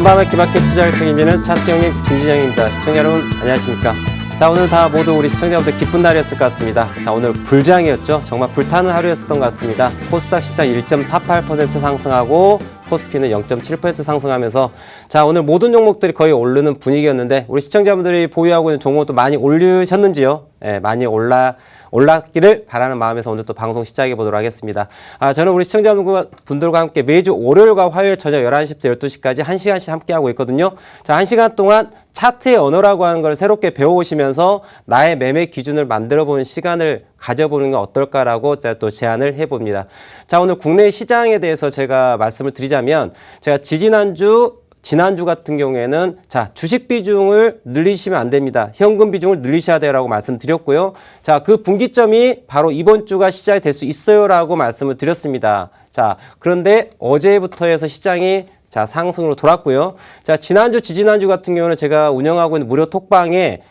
한밤의 기막힌 투자를 책임지는 차트 형님 김진영입니다. 시청자 여러분 안녕하십니까? 자, 오늘 다 모두 우리 시청자분들 기쁜 날이었을 것 같습니다. 자, 오늘 불장이었죠. 정말 불타는 하루였었던 것 같습니다. 코스닥 시장 1.48% 상승하고 코스피는 0.7% 상승하면서 자, 오늘 모든 종목들이 거의 오르는 분위기였는데 우리 시청자분들이 보유하고 있는 종목도 많이 올리셨는지요? 예, 많이 올랐기를 바라는 마음에서 오늘 또 방송 시작해 보도록 하겠습니다. 저는 우리 시청자분들과 함께 매주 월요일과 화요일 저녁 11시부터 12시까지 1시간씩 함께하고 있거든요. 자, 1시간 동안 차트의 언어라고 하는 걸 새롭게 배워오시면서 나의 매매 기준을 만들어보는 시간을 가져보는 건 어떨까라고 제가 또 제안을 해봅니다. 자, 오늘 국내 시장에 대해서 제가 말씀을 드리자면 제가 지난주 같은 경우에는 자, 주식 비중을 늘리시면 안 됩니다. 현금 비중을 늘리셔야 돼요라고 말씀드렸고요. 자, 그 분기점이 바로 이번 주가 시작이 될 수 있어요라고 말씀을 드렸습니다. 자, 그런데 어제부터 해서 시장이 자, 상승으로 돌았고요. 자, 지지난주 같은 경우는 제가 운영하고 있는 무료 톡방에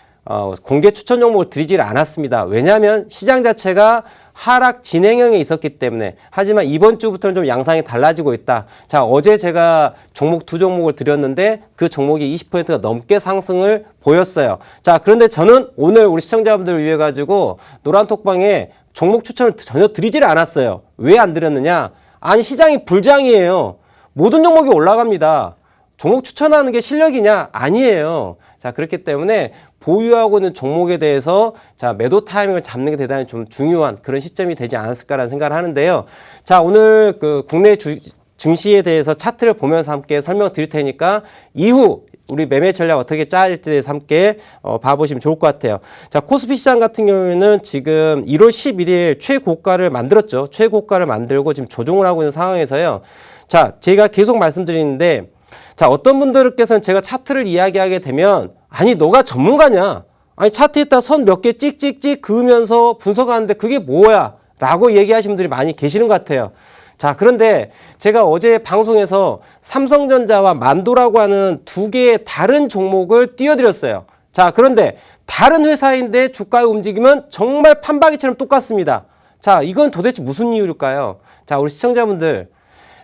공개 추천 종목을 드리질 않았습니다. 왜냐하면 시장 자체가 하락 진행형에 있었기 때문에. 하지만 이번 주부터는 좀 양상이 달라지고 있다. 자, 어제 제가 두 종목을 드렸는데 그 종목이 20%가 넘게 상승을 보였어요. 자, 그런데 저는 오늘 우리 시청자분들을 위해 가지고 노란 톡방에 종목 추천을 전혀 드리질 않았어요. 왜 안 드렸느냐? 아니, 시장이 불장이에요. 모든 종목이 올라갑니다. 종목 추천하는 게 실력이냐? 아니에요. 자, 그렇기 때문에 보유하고 있는 종목에 대해서 자, 매도 타이밍을 잡는 게 대단히 좀 중요한 그런 시점이 되지 않았을까라는 생각을 하는데요. 자, 오늘 그 국내 증시에 대해서 차트를 보면서 함께 설명을 드릴 테니까 이후 우리 매매 전략 어떻게 짜야 될지에 대해서 함께 봐보시면 좋을 것 같아요. 자, 코스피 시장 같은 경우에는 지금 1월 11일 최고가를 만들었죠. 최고가를 만들고 지금 조정을 하고 있는 상황에서요. 자, 제가 계속 말씀드리는데 자, 어떤 분들께서는 제가 차트를 이야기하게 되면 아니, 너가 전문가냐? 아니, 차트에다 선 몇 개 찍찍찍 그으면서 분석하는데 그게 뭐야? 라고 얘기하시는 분들이 많이 계시는 것 같아요. 자, 그런데 제가 어제 방송에서 삼성전자와 만도라고 하는 두 개의 다른 종목을 띄워드렸어요. 자, 그런데 다른 회사인데 주가의 움직임은 정말 판박이처럼 똑같습니다. 자, 이건 도대체 무슨 이유일까요? 자, 우리 시청자분들.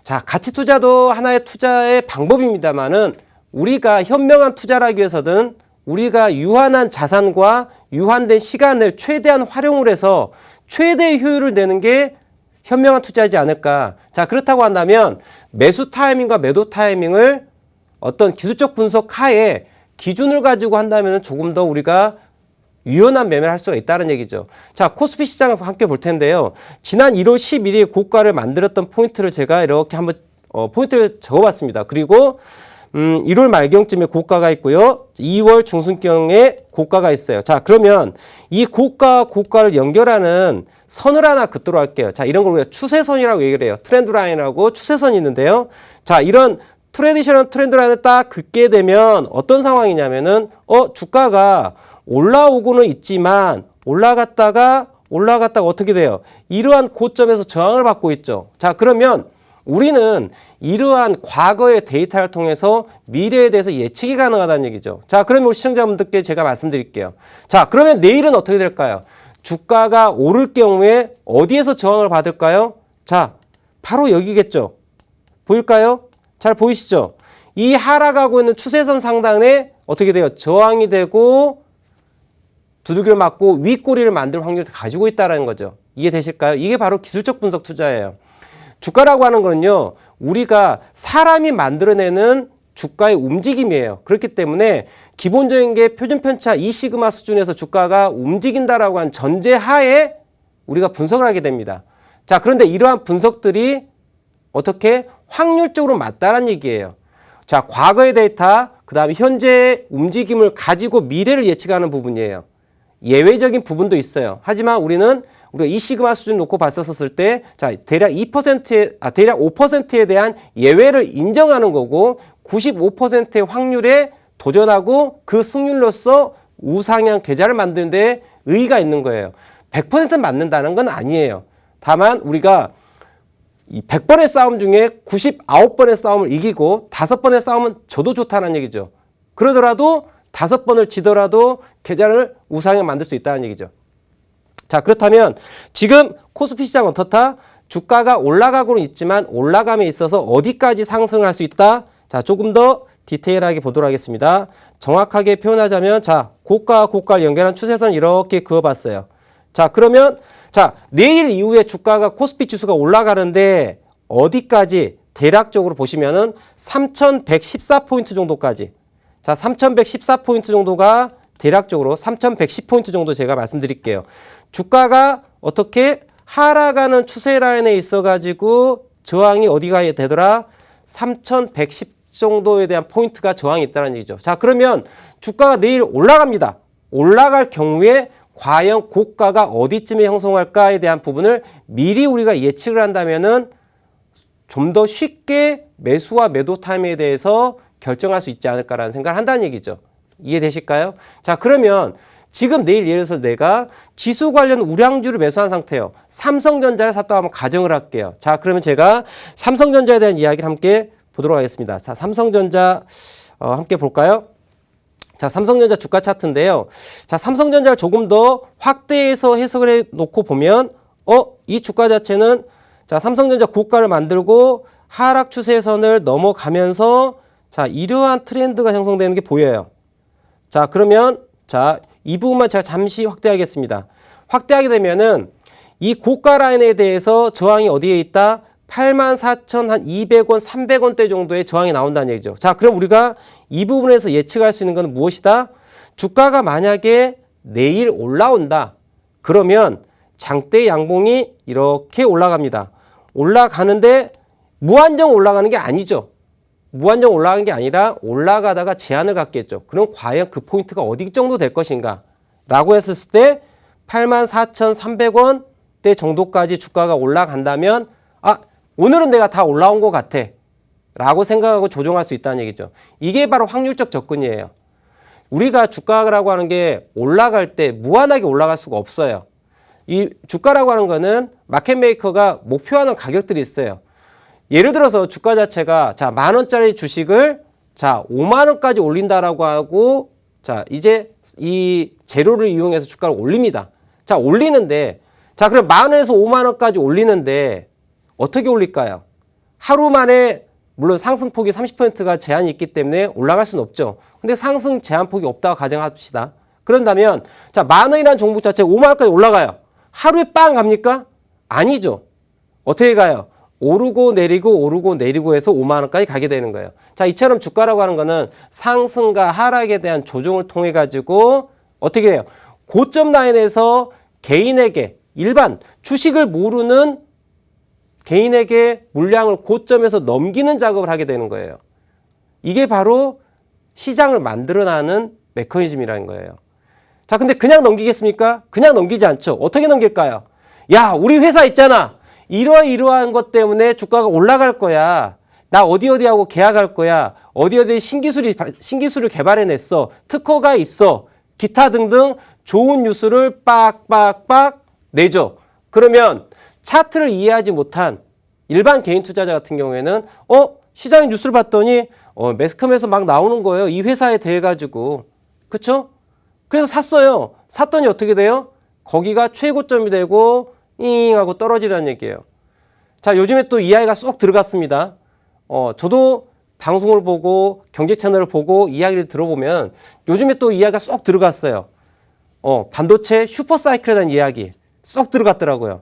자, 가치 투자도 하나의 투자의 방법입니다만은 우리가 현명한 투자를 하기 위해서는 우리가 유한한 자산과 유한된 시간을 최대한 활용을 해서 최대의 효율을 내는 게 현명한 투자이지 않을까. 자, 그렇다고 한다면 매수 타이밍과 매도 타이밍을 어떤 기술적 분석 하에 기준을 가지고 한다면 조금 더 우리가 유연한 매매를 할 수가 있다는 얘기죠. 자, 코스피 시장을 함께 볼 텐데요. 지난 1월 11일 고가를 만들었던 포인트를 제가 이렇게 한번 포인트를 적어봤습니다. 그리고 1월 말경쯤에 고가가 있고요. 2월 중순경에 고가가 있어요. 자, 그러면 이 고가를 연결하는 선을 하나 긋도록 할게요. 자, 이런 걸 우리가 추세선이라고 얘기를 해요. 트렌드 라인하고 추세선이 있는데요. 자, 이런 트레디셔널 트렌드 라인을 딱 긋게 되면 어떤 상황이냐면은 주가가 올라오고는 있지만 올라갔다가 어떻게 돼요? 이러한 고점에서 저항을 받고 있죠. 자, 그러면 우리는 이러한 과거의 데이터를 통해서 미래에 대해서 예측이 가능하다는 얘기죠. 자, 그러면 우리 시청자분들께 제가 말씀드릴게요. 자, 그러면 내일은 어떻게 될까요? 주가가 오를 경우에 어디에서 저항을 받을까요? 자, 바로 여기겠죠. 보일까요? 잘 보이시죠? 이 하락하고 있는 추세선 상단에 어떻게 돼요? 저항이 되고 두들기를 맞고 윗꼬리를 만들 확률을 가지고 있다는 거죠. 이해되실까요? 이게 바로 기술적 분석 투자예요. 주가라고 하는 거는요, 우리가 사람이 만들어내는 주가의 움직임이에요. 그렇기 때문에 기본적인 게 표준 편차 2시그마 수준에서 주가가 움직인다라고 한 전제하에 우리가 분석을 하게 됩니다. 자, 그런데 이러한 분석들이 어떻게 확률적으로 맞다라는 얘기예요. 자, 과거의 데이터, 그 다음에 현재의 움직임을 가지고 미래를 예측하는 부분이에요. 예외적인 부분도 있어요. 하지만 우리가 2시그마 수준 놓고 봤었을 때, 자, 대략 5%에 대한 예외를 인정하는 거고, 95%의 확률에 도전하고 그 승률로서 우상향 계좌를 만드는 데 의의가 있는 거예요. 100% 맞는다는 건 아니에요. 다만 우리가 이 100번의 싸움 중에 99번의 싸움을 이기고 5번의 싸움은 저도 좋다는 얘기죠. 그러더라도 5번을 지더라도 계좌를 우상향 만들 수 있다는 얘기죠. 자, 그렇다면 지금 코스피 시장 어떻다? 주가가 올라가고는 있지만 올라감에 있어서 어디까지 상승을 할 수 있다? 자, 조금 더 디테일하게 보도록 하겠습니다. 정확하게 표현하자면 자, 고가와 고가를 연결한 추세선을 이렇게 그어봤어요. 자, 그러면 자, 내일 이후에 주가가 코스피 지수가 올라가는데 어디까지 대략적으로 보시면은 3114포인트 정도까지. 자, 3114포인트 정도가 대략적으로 3110포인트 정도 제가 말씀드릴게요. 주가가 어떻게 하락하는 추세 라인에 있어가지고 저항이 어디가 되더라? 3110 정도에 대한 포인트가 저항이 있다는 얘기죠. 자, 그러면 주가가 내일 올라갑니다. 올라갈 경우에 과연 고가가 어디쯤에 형성할까에 대한 부분을 미리 우리가 예측을 한다면은 좀 더 쉽게 매수와 매도 타임에 대해서 결정할 수 있지 않을까라는 생각을 한다는 얘기죠. 이해되실까요? 자, 그러면 지금 내일 예를 들어서 내가 지수 관련 우량주를 매수한 상태예요. 삼성전자를 샀다고 한번 가정을 할게요. 자, 그러면 제가 삼성전자에 대한 이야기를 함께 보도록 하겠습니다. 자, 삼성전자 함께 볼까요? 자, 삼성전자 주가 차트인데요. 자, 삼성전자를 조금 더 확대해서 해석을 해 놓고 보면 이 주가 자체는 자, 삼성전자 고가를 만들고 하락 추세선을 넘어가면서 자, 이러한 트렌드가 형성되는 게 보여요. 자, 그러면 자, 이 부분만 제가 잠시 확대하겠습니다. 확대하게 되면은 이 고가 라인에 대해서 저항이 어디에 있다? 84,200원, 300원대 정도의 저항이 나온다는 얘기죠. 자, 그럼 우리가 이 부분에서 예측할 수 있는 것은 무엇이다? 주가가 만약에 내일 올라온다. 그러면 장대 양봉이 이렇게 올라갑니다. 올라가는데 무한정 올라가는 게 아니죠. 무한정 올라가는 게 아니라 올라가다가 제한을 갖겠죠. 그럼 과연 그 포인트가 어디 정도 될 것인가? 라고 했을 때 84,300원대 정도까지 주가가 올라간다면 오늘은 내가 다 올라온 것 같아 라고 생각하고 조정할 수 있다는 얘기죠. 이게 바로 확률적 접근이에요. 우리가 주가라고 하는 게 올라갈 때 무한하게 올라갈 수가 없어요. 이 주가라고 하는 거는 마켓메이커가 목표하는 가격들이 있어요. 예를 들어서 주가 자체가 자, 10,000원짜리 주식을 자, 50,000원까지 올린다라고 하고 자, 이제 이 재료를 이용해서 주가를 올립니다. 자, 올리는데 자, 그럼 10,000원에서 50,000원까지 올리는데 어떻게 올릴까요? 하루 만에 물론 상승폭이 30%가 제한이 있기 때문에 올라갈 수는 없죠. 근데 상승 제한폭이 없다고 가정합시다. 그런다면 자, 10,000원이라는 종목 자체가 50,000원까지 올라가요. 하루에 빵 갑니까? 아니죠. 어떻게 가요? 오르고 내리고 해서 50,000원까지 가게 되는 거예요. 자, 이처럼 주가라고 하는 거는 상승과 하락에 대한 조정을 통해 가지고 어떻게 해요? 고점 라인에서 개인에게 일반 주식을 모르는 개인에게 물량을 고점에서 넘기는 작업을 하게 되는 거예요. 이게 바로 시장을 만들어내는 메커니즘이라는 거예요. 자, 근데 그냥 넘기겠습니까? 그냥 넘기지 않죠. 어떻게 넘길까요? 야, 우리 회사 있잖아. 이러한 것 때문에 주가가 올라갈 거야. 나 어디하고 계약할 거야. 어디 신기술을 개발해냈어. 특허가 있어. 기타 등등 좋은 뉴스를 빡빡빡 내죠. 그러면 차트를 이해하지 못한 일반 개인 투자자 같은 경우에는 시장의 뉴스를 봤더니 매스컴에서 막 나오는 거예요. 이 회사에 대해 가지고. 그쵸? 그래서 샀어요. 샀더니 어떻게 돼요? 거기가 최고점이 되고 잉 하고 떨어지라는 얘기예요. 자, 요즘에 또 이야기가 쏙 들어갔습니다. 저도 방송을 보고 경제 채널을 보고 이야기를 들어보면 요즘에 또 이야기가 쏙 들어갔어요. 반도체 슈퍼사이클에 대한 이야기 쏙 들어갔더라고요.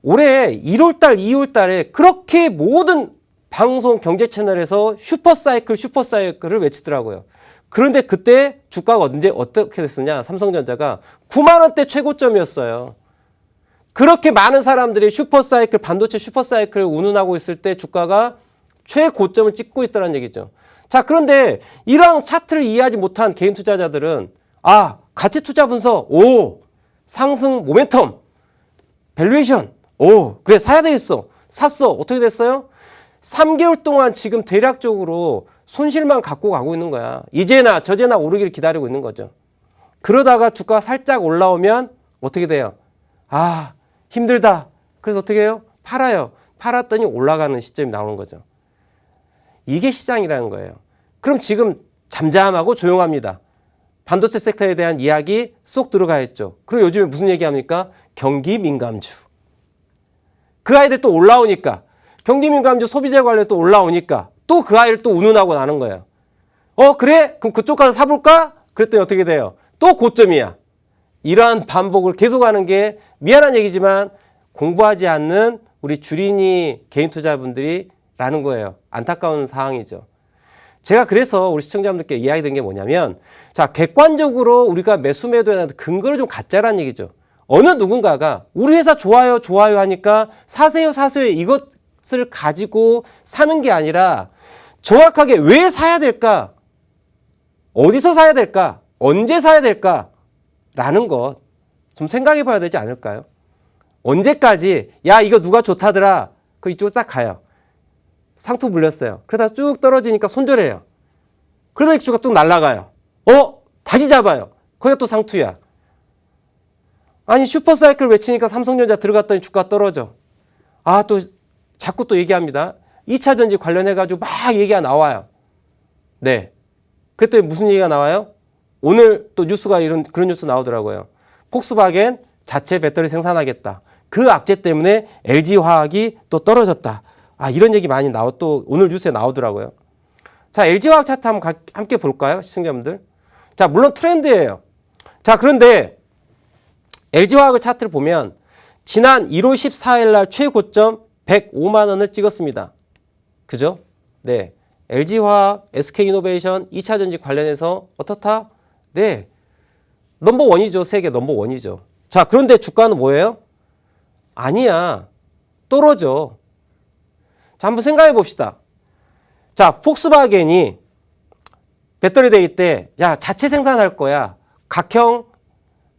올해 1월달, 2월달에 그렇게 모든 방송 경제 채널에서 슈퍼사이클을 외치더라고요. 그런데 그때 주가가 어떻게 됐었냐? 삼성전자가 90,000원대 최고점이었어요. 그렇게 많은 사람들이 반도체 슈퍼사이클을 운운하고 있을 때 주가가 최고점을 찍고 있다는 얘기죠. 자, 그런데 이러한 차트를 이해하지 못한 개인 투자자들은 가치 투자 분석, 상승 모멘텀, 밸류에이션, 그래 사야 되겠어. 샀어. 어떻게 됐어요? 3개월 동안 지금 대략적으로 손실만 갖고 가고 있는 거야. 이제나 저제나 오르기를 기다리고 있는 거죠. 그러다가 주가가 살짝 올라오면 어떻게 돼요? 힘들다. 그래서 어떻게 해요? 팔아요. 팔았더니 올라가는 시점이 나오는 거죠. 이게 시장이라는 거예요. 그럼 지금 잠잠하고 조용합니다. 반도체 섹터에 대한 이야기 쏙 들어가 있죠. 그리고 요즘에 무슨 얘기합니까? 경기 민감주. 그 아이들 또 올라오니까 경기 민감주 소비재 관련 또 올라오니까 또 그 아이를 또 운운하고 나는 거예요. 그래? 그럼 그쪽 가서 사볼까? 그랬더니 어떻게 돼요? 또 고점이야. 이러한 반복을 계속하는 게 미안한 얘기지만 공부하지 않는 우리 주린이 개인 투자분들이 라는 거예요. 안타까운 상황이죠. 제가 그래서 우리 시청자분들께 이야기드린 게 뭐냐면, 자, 객관적으로 우리가 매수 매도에 대한 근거를 좀 갖자라는 얘기죠. 어느 누군가가 우리 회사 좋아요, 좋아요 하니까 사세요, 사세요 이것을 가지고 사는 게 아니라 정확하게 왜 사야 될까? 어디서 사야 될까? 언제 사야 될까? 라는 것 좀 생각해 봐야 되지 않을까요? 언제까지 야 이거 누가 좋다더라 그 이쪽으로 딱 가요. 상투 물렸어요. 그러다 쭉 떨어지니까 손절해요. 그러다 주가 뚝 날아가요. 다시 잡아요. 거기가 또 상투야. 아니 슈퍼사이클 외치니까 삼성전자 들어갔더니 주가 떨어져. 또 자꾸 또 얘기합니다. 2차 전지 관련해가지고 막 얘기가 나와요. 네. 그랬더니 무슨 얘기가 나와요? 오늘 또 뉴스가 그런 뉴스 나오더라고요. 폭스바겐 자체 배터리 생산하겠다. 그 악재 때문에 LG화학이 또 떨어졌다. 이런 얘기 많이 또 오늘 뉴스에 나오더라고요. 자, LG화학 차트 한번 함께 볼까요? 시청자분들. 자, 물론 트렌드예요. 자, 그런데 LG화학의 차트를 보면 지난 1월 14일 날 최고점 105만 원을 찍었습니다. 그죠? 네. LG화학, SK이노베이션, 2차 전지 관련해서 어떻다? 네. 넘버원이죠. 세계 넘버원이죠. 자, 그런데 주가는 뭐예요? 아니야. 떨어져. 자, 한번 생각해 봅시다. 자, 폭스바겐이 배터리 대기 때, 야, 자체 생산할 거야. 각형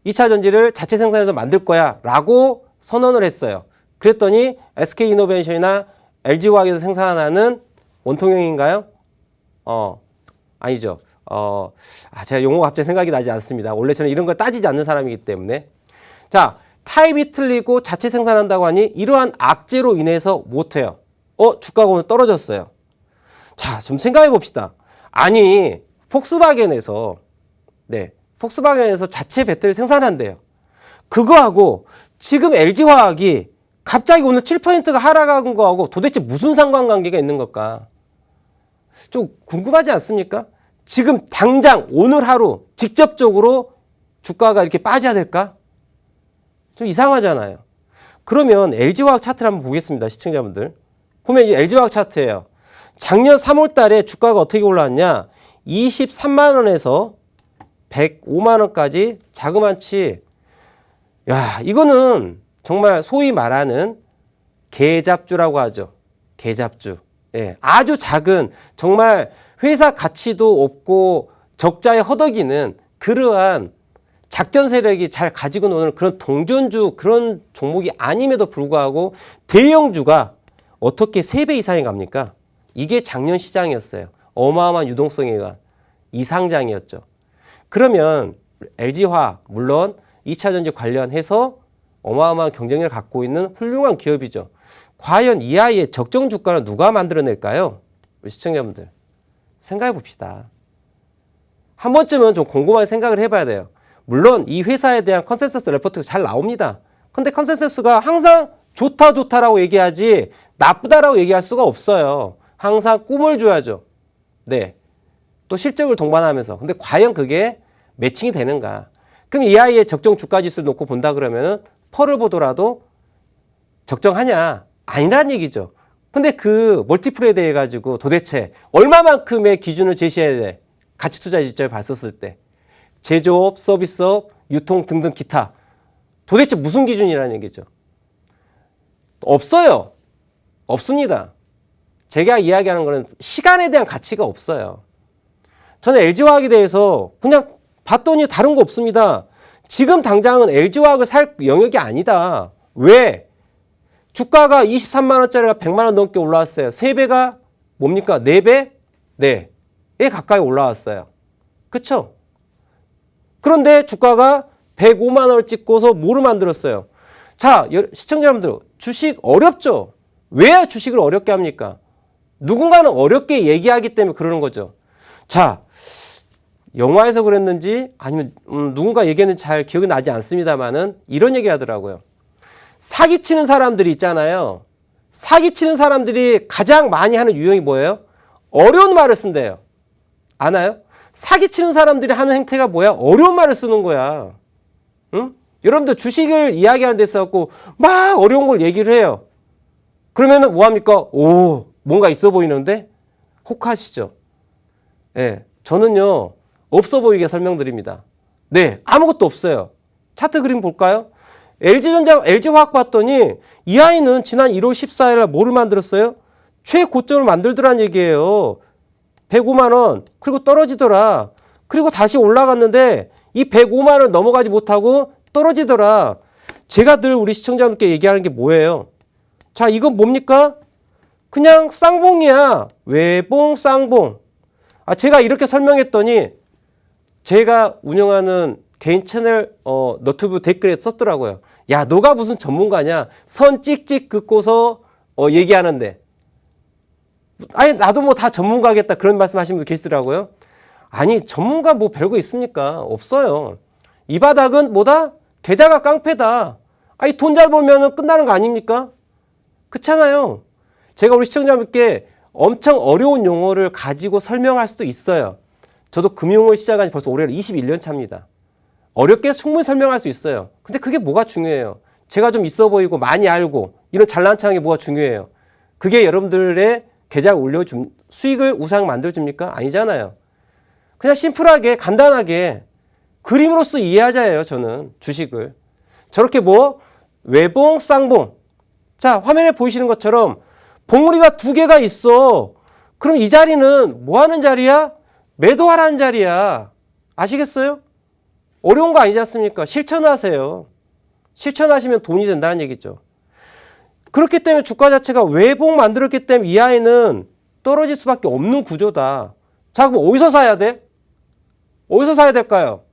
2차 전지를 자체 생산해서 만들 거야. 라고 선언을 했어요. 그랬더니 SK이노베이션이나 LG화학에서 생산하는 원통형인가요? 아니죠. 제가 용어가 갑자기 생각이 나지 않습니다. 원래 저는 이런 걸 따지지 않는 사람이기 때문에. 자, 타입이 틀리고 자체 생산한다고 하니 이러한 악재로 인해서 못해요. 주가가 오늘 떨어졌어요. 자, 좀 생각해 봅시다. 아니, 폭스바겐에서 자체 배터리 생산한대요. 그거하고 지금 LG화학이 갑자기 오늘 7%가 하락한 거하고 도대체 무슨 상관관계가 있는 걸까? 좀 궁금하지 않습니까? 지금 당장 오늘 하루 직접적으로 주가가 이렇게 빠져야 될까? 좀 이상하잖아요. 그러면 LG화학 차트를 한번 보겠습니다. 시청자분들. 보면 이제 LG화학 차트예요. 작년 3월 달에 주가가 어떻게 올라왔냐? 23만 원에서 105만 원까지 자그마치, 야, 이거는 정말 소위 말하는 개잡주라고 하죠. 개잡주. 예, 아주 작은, 정말 회사 가치도 없고 적자에 허덕이는 그러한 작전 세력이 잘 가지고 노는 그런 동전주, 그런 종목이 아님에도 불구하고 대형주가 어떻게 3배 이상이 갑니까? 이게 작년 시장이었어요. 어마어마한 유동성에 의한 이상장이었죠. 그러면 LG화학, 물론 2차 전지 관련해서 어마어마한 경쟁력을 갖고 있는 훌륭한 기업이죠. 과연 이 아이의 적정 주가는 누가 만들어낼까요? 우리 시청자분들 생각해 봅시다. 한 번쯤은 좀 곰곰하게 생각을 해봐야 돼요. 물론 이 회사에 대한 컨센서스 레포트가 잘 나옵니다. 근데 컨센서스가 항상 좋다라고 얘기하지 나쁘다라고 얘기할 수가 없어요. 항상 꿈을 줘야죠. 네. 또 실적을 동반하면서. 근데 과연 그게 매칭이 되는가? 그럼 이 아이의 적정 주가 지수를 놓고 본다 그러면은 펄을 보더라도 적정하냐? 아니라는 얘기죠. 근데 그 멀티플에 대해 가지고 도대체 얼마만큼의 기준을 제시해야 돼? 가치 투자 입장에 봤었을 때. 제조업, 서비스업, 유통 등등 기타. 도대체 무슨 기준이라는 얘기죠. 없어요. 없습니다. 제가 이야기하는 거는 시간에 대한 가치가 없어요. 저는 LG화학에 대해서 그냥 봤더니 다른 거 없습니다. 지금 당장은 LG화학을 살 영역이 아니다. 왜? 주가가 23만 원짜리가 100만 원 넘게 올라왔어요. 3배가 뭡니까? 4배? 네. 에 가까이 올라왔어요. 그쵸? 그런데 주가가 105만 원을 찍고서 뭐를 만들었어요? 자, 시청자 여러분들, 주식 어렵죠? 왜 주식을 어렵게 합니까? 누군가는 어렵게 얘기하기 때문에 그러는 거죠. 자, 영화에서 그랬는지 아니면 누군가 얘기했는지 잘 기억이 나지 않습니다만은 이런 얘기 하더라고요. 사기치는 사람들이 있잖아요. 사기치는 사람들이 가장 많이 하는 유형이 뭐예요? 어려운 말을 쓴대요. 아나요? 사기치는 사람들이 하는 행태가 뭐야? 어려운 말을 쓰는 거야. 응? 여러분들 주식을 이야기하는 데 있어갖고 막 어려운 걸 얘기를 해요. 그러면은 뭐합니까? 오, 뭔가 있어 보이는데? 혹하시죠? 네, 저는요, 없어 보이게 설명드립니다. 네, 아무것도 없어요. 차트 그림 볼까요? LG화학 봤더니 이 아이는 지난 1월 14일 날 뭐를 만들었어요? 최고점을 만들더란 얘기예요. 105만 원. 그리고 떨어지더라. 그리고 다시 올라갔는데 이 105만 원을 넘어가지 못하고 떨어지더라. 제가 늘 우리 시청자분께 얘기하는 게 뭐예요? 자, 이건 뭡니까? 그냥 쌍봉이야. 외봉, 쌍봉. 제가 이렇게 설명했더니 제가 운영하는 개인 채널 너튜브 댓글에 썼더라고요. 야, 너가 무슨 전문가냐? 선 찍찍 긋고서 얘기하는데. 아니, 나도 뭐 다 전문가겠다. 그런 말씀 하시는 분들 계시더라고요. 아니, 전문가 뭐 별거 있습니까? 없어요. 이 바닥은 뭐다? 계좌가 깡패다. 아니, 돈 잘 벌면 끝나는 거 아닙니까? 그렇잖아요. 제가 우리 시청자분께 엄청 어려운 용어를 가지고 설명할 수도 있어요. 저도 금융을 시작한 지 벌써 올해 21년 차입니다. 어렵게 충분히 설명할 수 있어요. 근데 그게 뭐가 중요해요? 제가 좀 있어 보이고 많이 알고 이런 잘난 척한 게 뭐가 중요해요? 그게 여러분들의 계좌를 올려준 수익을 우상 만들어줍니까? 아니잖아요. 그냥 심플하게 간단하게 그림으로써 이해하자예요. 저는 주식을. 저렇게 뭐 외봉 쌍봉. 자, 화면에 보이시는 것처럼 봉우리가 두 개가 있어. 그럼 이 자리는 뭐 하는 자리야? 매도하라는 자리야. 아시겠어요? 어려운 거 아니지 않습니까? 실천하세요. 실천하시면 돈이 된다는 얘기죠. 그렇기 때문에 주가 자체가 외봉 만들었기 때문에 이 아이는 떨어질 수밖에 없는 구조다. 자, 그럼 어디서 사야 돼? 어디서 사야 될까요?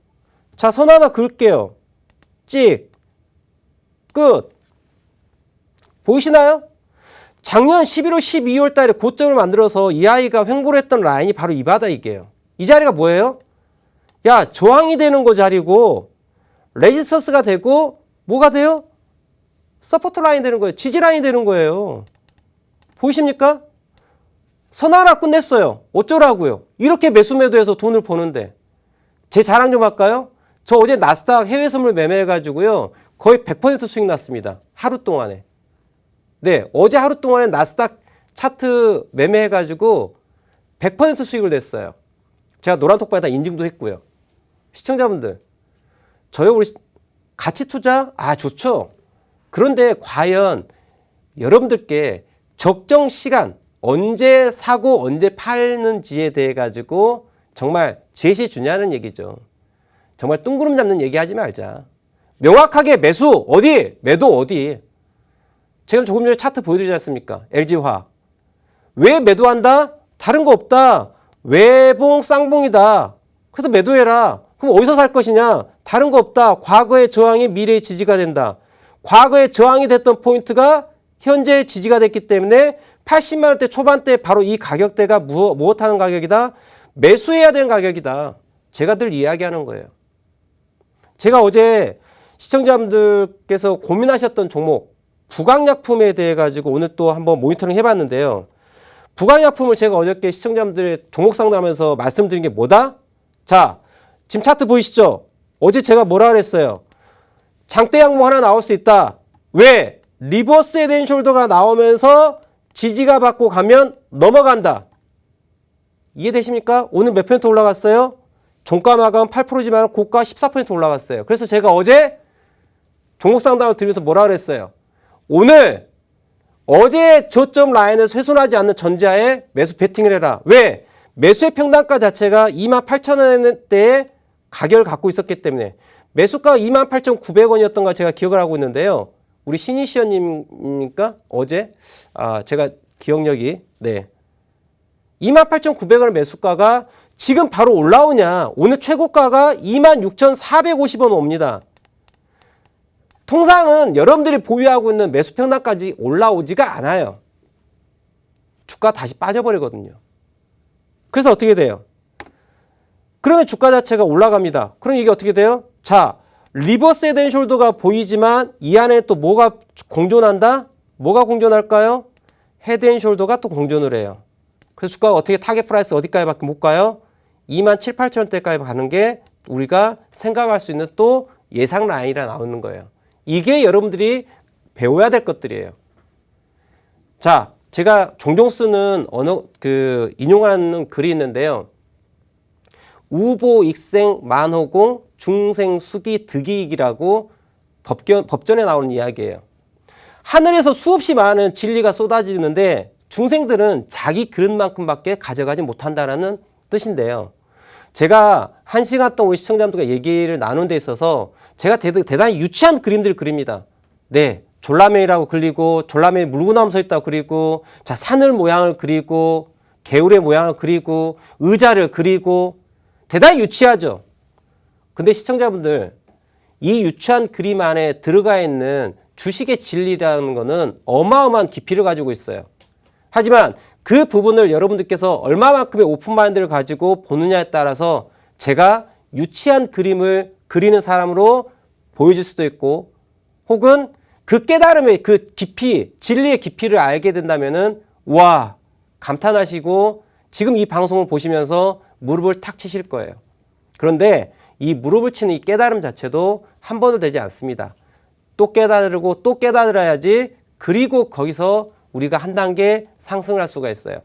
자, 선 하나 그을게요. 찍. 끝. 보이시나요? 작년 11월, 12월 달에 고점을 만들어서 이 아이가 횡보를 했던 라인이 바로 이 바닥이에요. 이 자리가 뭐예요? 야, 저항이 되는 거 자리고 레지스턴스가 되고 뭐가 돼요? 서포트 라인 되는 거예요. 지지 라인이 되는 거예요. 보이십니까? 선 하나 끝냈어요. 어쩌라고요? 이렇게 매수 매도해서 돈을 버는데. 제 자랑 좀 할까요? 저 어제 나스닥 해외 선물 매매해가지고요. 거의 100% 수익 났습니다. 하루 동안에. 네, 어제 하루 동안에 나스닥 차트 매매해가지고 100% 수익을 냈어요. 제가 노란톡방에다 인증도 했고요. 시청자분들, 저요 우리 가치 투자? 좋죠. 그런데 과연 여러분들께 적정 시간, 언제 사고 언제 팔는지에 대해 가지고 정말 제시해 주냐는 얘기죠. 정말 뜬구름 잡는 얘기하지 말자. 명확하게 매수 어디, 매도 어디. 제가 조금 전에 차트 보여드리지 않습니까? LG화학. 왜 매도한다? 다른 거 없다. 외봉 쌍봉이다. 그래서 매도해라. 그럼 어디서 살 것이냐? 다른 거 없다. 과거의 저항이 미래의 지지가 된다. 과거의 저항이 됐던 포인트가 현재의 지지가 됐기 때문에 80만 원대 초반대 바로 이 가격대가 무엇하는 가격이다? 매수해야 되는 가격이다. 제가 늘 이야기하는 거예요. 제가 어제 시청자분들께서 고민하셨던 종목 부강약품에 대해 가지고 오늘 또 한번 모니터링 해봤는데요. 부강약품을 제가 어저께 시청자분들의 종목 상담하면서 말씀드린 게 뭐다? 자, 지금 차트 보이시죠? 어제 제가 뭐라 그랬어요? 장대 양모 하나 나올 수 있다. 왜? 리버스 헤드앤숄더가 나오면서 지지가 받고 가면 넘어간다. 이해되십니까? 오늘 몇 퍼센트 올라갔어요? 종가 마감 8%지만 고가 14% 올라갔어요. 그래서 제가 어제 종목 상담을 드리면서 뭐라 그랬어요? 오늘 어제 저점 라인에서 훼손하지 않는 전자에 매수 베팅을 해라. 왜? 매수의 평단가 자체가 28,000원대의 가격을 갖고 있었기 때문에 매수가가 28,900원이었던가 제가 기억을 하고 있는데요. 우리 신이시연님입니까? 어제? 제가 기억력이, 네. 28,900원의 매수가가 지금 바로 올라오냐. 오늘 최고가가 26,450원 옵니다. 통상은 여러분들이 보유하고 있는 매수 평단까지 올라오지가 않아요. 주가 다시 빠져버리거든요. 그래서 어떻게 돼요? 그러면 주가 자체가 올라갑니다. 그럼 이게 어떻게 돼요? 자, 리버스 헤드앤숄더가 보이지만 이 안에 또 뭐가 공존한다? 뭐가 공존할까요? 헤드앤숄더가 또 공존을 해요. 그래서 주가가 어떻게 타겟 프라이스 어디까지 밖에 못 가요? 2만 7, 8천원대까지 가는 게 우리가 생각할 수 있는 또 예상 라인이라 나오는 거예요. 이게 여러분들이 배워야 될 것들이에요. 자, 제가 종종 쓰는 인용하는 글이 있는데요. 우보, 익생, 만호공, 중생, 수기, 득이익이라고 법전에 나오는 이야기예요. 하늘에서 수없이 많은 진리가 쏟아지는데 중생들은 자기 그릇만큼밖에 가져가지 못한다는 뜻인데요. 제가 1시간 동안 우리 시청자분들과 얘기를 나눈 데 있어서 제가 대단히 유치한 그림들을 그립니다. 네, 졸라매라고 그리고 졸라매 물구나무 서 있다고 그리고 자 산을 모양을 그리고 개울의 모양을 그리고 의자를 그리고 대단히 유치하죠. 근데 시청자분들 이 유치한 그림 안에 들어가 있는 주식의 진리라는 거는 어마어마한 깊이를 가지고 있어요. 하지만 그 부분을 여러분들께서 얼마만큼의 오픈마인드를 가지고 보느냐에 따라서 제가 유치한 그림을 그리는 사람으로 보여질 수도 있고 혹은 그 깨달음의 그 깊이, 진리의 깊이를 알게 된다면은 와, 감탄하시고 지금 이 방송을 보시면서 무릎을 탁 치실 거예요. 그런데 이 무릎을 치는 이 깨달음 자체도 한 번도 되지 않습니다. 또 깨달으고 또 깨달아야지 그리고 거기서 우리가 한 단계 상승을 할 수가 있어요.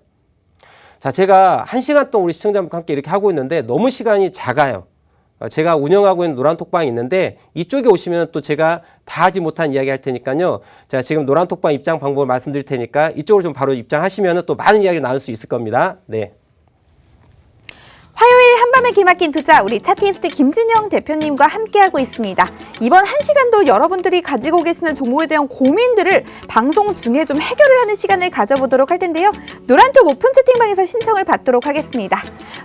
자, 제가 1시간 동안 우리 시청자분과 함께 이렇게 하고 있는데 너무 시간이 작아요. 제가 운영하고 있는 노란톡방이 있는데 이쪽에 오시면 또 제가 다 하지 못한 이야기 할 테니까요. 제가 지금 노란톡방 입장 방법을 말씀드릴 테니까 이쪽으로 좀 바로 입장하시면 또 많은 이야기를 나눌 수 있을 겁니다. 네. 화요일 한밤에 기막힌 투자 우리 차트니스트 김진영 대표님과 함께하고 있습니다. 이번 1시간도 여러분들이 가지고 계시는 종목에 대한 고민들을 방송 중에 좀 해결을 하는 시간을 가져보도록 할 텐데요. 노란톡 오픈 채팅방에서 신청을 받도록 하겠습니다.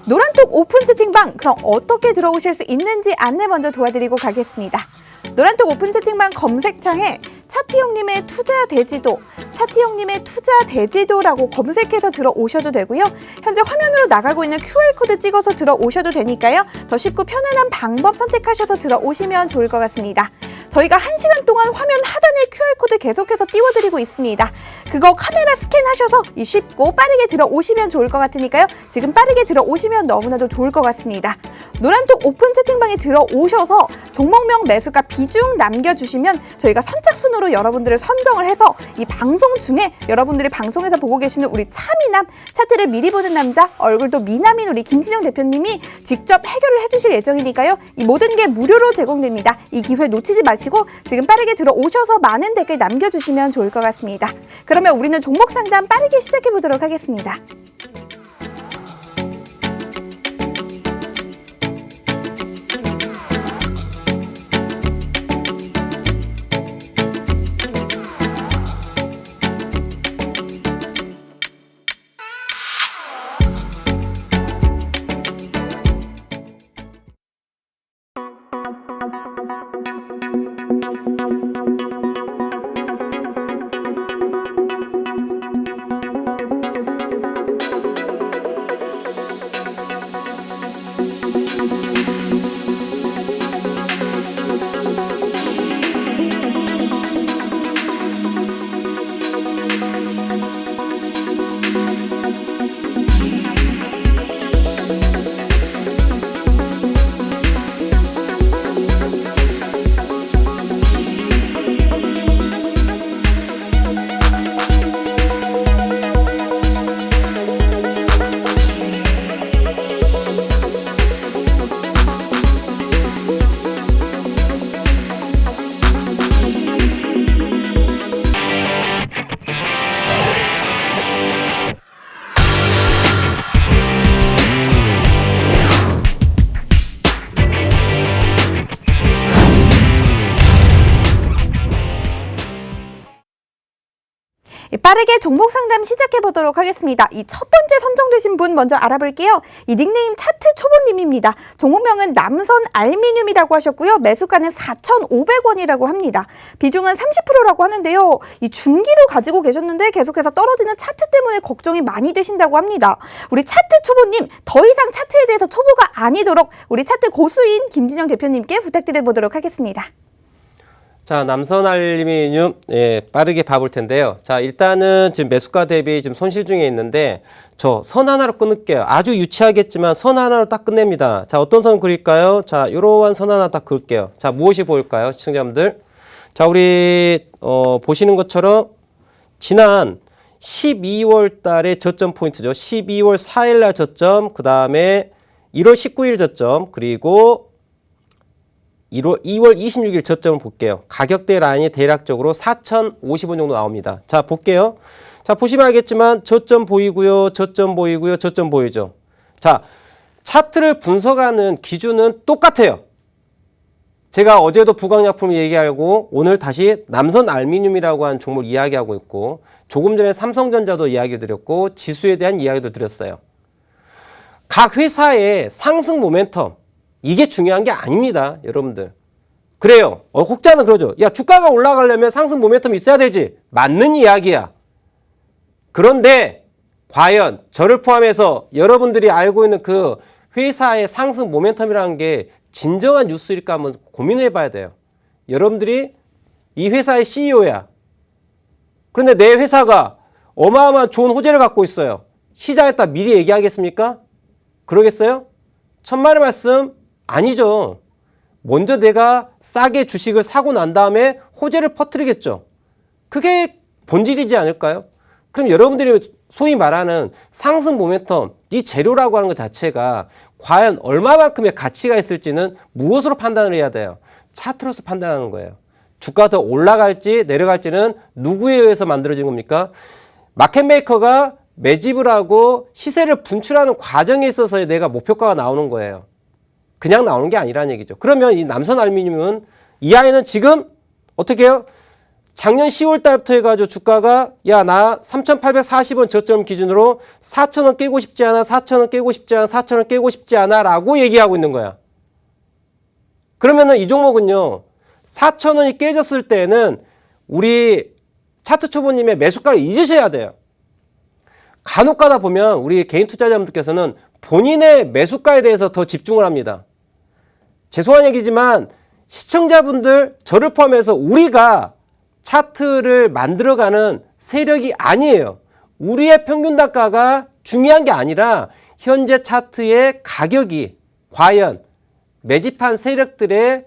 노란톡 오픈 채팅방 그럼 어떻게 들어오실 수 있는지 안내 먼저 도와드리고 가겠습니다. 노란톡 오픈 채팅방 검색창에 차트형님의 투자 대지도, 차트형님의 투자 대지도라고 검색해서 들어오셔도 되고요. 현재 화면으로 나가고 있는 QR코드 찍어서 들어오셔도 되니까요. 더 쉽고 편안한 방법 선택하셔서 들어오시면 좋을 것 같습니다. 저희가 1시간 동안 화면 하단에 QR코드 계속해서 띄워드리고 있습니다. 그거 카메라 스캔하셔서 쉽고 빠르게 들어오시면 좋을 것 같으니까요. 지금 빠르게 들어오시면 너무나도 좋을 것 같습니다. 노란톡 오픈 채팅방에 들어오셔서 종목명 매수가 비중 남겨주시면 저희가 선착순으로 여러분들을 선정을 해서 이 방송 중에 여러분들이 방송에서 보고 계시는 우리 차미남, 차트를 미리 보는 남자, 얼굴도 미남인 우리 김진영 대표님이 직접 해결을 해주실 예정이니까요. 이 모든 게 무료로 제공됩니다. 이 기회 놓치지 마시고 지금 빠르게 들어오셔서 많은 댓글 남겨주시면 좋을 것 같습니다. 그러면 우리는 종목 상담 빠르게 시작해 보도록 하겠습니다. 빠르게 종목 상담 시작해 보도록 하겠습니다. 이 첫 번째 선정되신 분 먼저 알아볼게요. 이 닉네임 차트 초보님입니다. 종목명은 남선 알미늄이라고 하셨고요. 매수가는 4,500원이라고 합니다. 비중은 30%라고 하는데요. 이 중기로 가지고 계셨는데 계속해서 떨어지는 차트 때문에 걱정이 많이 되신다고 합니다. 우리 차트 초보님 더 이상 차트에 대해서 초보가 아니도록 우리 차트 고수인 김진영 대표님께 부탁드려 보도록 하겠습니다. 자, 남선 알루미늄 빠르게 봐볼 텐데요. 자, 일단은 지금 매수가 대비 지금 손실 중에 있는데 저 선 하나로 끊을게요. 아주 유치하겠지만 선 하나로 딱 끝냅니다. 자, 어떤 선 그릴까요? 자, 이러한 선 하나 딱 그을게요. 자, 무엇이 보일까요, 시청자분들? 자, 우리 보시는 것처럼 지난 12월 달에 저점 포인트죠. 12월 4일 날 저점, 그 다음에 1월 19일 저점, 그리고 2월 26일 저점을 볼게요. 가격대 라인이 대략적으로 4,050원 정도 나옵니다. 자, 볼게요. 자, 보시면 알겠지만 저점 보이고요. 저점 보이고요. 저점 보이죠. 자, 차트를 분석하는 기준은 똑같아요. 제가 어제도 부강약품 얘기하고 오늘 다시 남선 알루미늄이라고 하는 종목을 이야기하고 있고 조금 전에 삼성전자도 이야기 드렸고 지수에 대한 이야기도 드렸어요. 각 회사의 상승 모멘텀 이게 중요한 게 아닙니다, 여러분들. 그래요. 혹자는 그러죠. 야, 주가가 올라가려면 상승 모멘텀이 있어야 되지. 맞는 이야기야. 그런데 과연 저를 포함해서 여러분들이 알고 있는 그 회사의 상승 모멘텀이라는 게 진정한 뉴스일까 한번 고민해 봐야 돼요. 여러분들이 이 회사의 CEO야. 그런데 내 회사가 어마어마한 좋은 호재를 갖고 있어요. 시장에다 미리 얘기하겠습니까? 그러겠어요? 천만의 말씀 아니죠. 먼저 내가 싸게 주식을 사고 난 다음에 호재를 퍼뜨리겠죠. 그게 본질이지 않을까요? 그럼 여러분들이 소위 말하는 상승 모멘텀, 이 재료라고 하는 것 자체가 과연 얼마만큼의 가치가 있을지는 무엇으로 판단을 해야 돼요? 차트로서 판단하는 거예요. 주가가 더 올라갈지 내려갈지는 누구에 의해서 만들어진 겁니까? 마켓메이커가 매집을 하고 시세를 분출하는 과정에 있어서 내가 목표가가 나오는 거예요. 그냥 나오는 게 아니라는 얘기죠. 그러면 이 남선 알루미늄은 이 아이는 지금 어떻게 해요? 작년 10월 달부터 해가지고 주가가 야, 나 3,840원 저점 기준으로 4,000원 깨고 싶지 않아, 4,000원 깨고 싶지 않아, 4,000원 깨고 싶지 않아 라고 얘기하고 있는 거야. 그러면은 이 종목은요, 4,000원이 깨졌을 때는 우리 차트 초보님의 매수가를 잊으셔야 돼요. 간혹 가다 보면 우리 개인 투자자분들께서는 본인의 매수가에 대해서 더 집중을 합니다. 죄송한 얘기지만 시청자분들, 저를 포함해서 우리가 차트를 만들어가는 세력이 아니에요. 우리의 평균 단가가 중요한 게 아니라 현재 차트의 가격이 과연 매집한 세력들의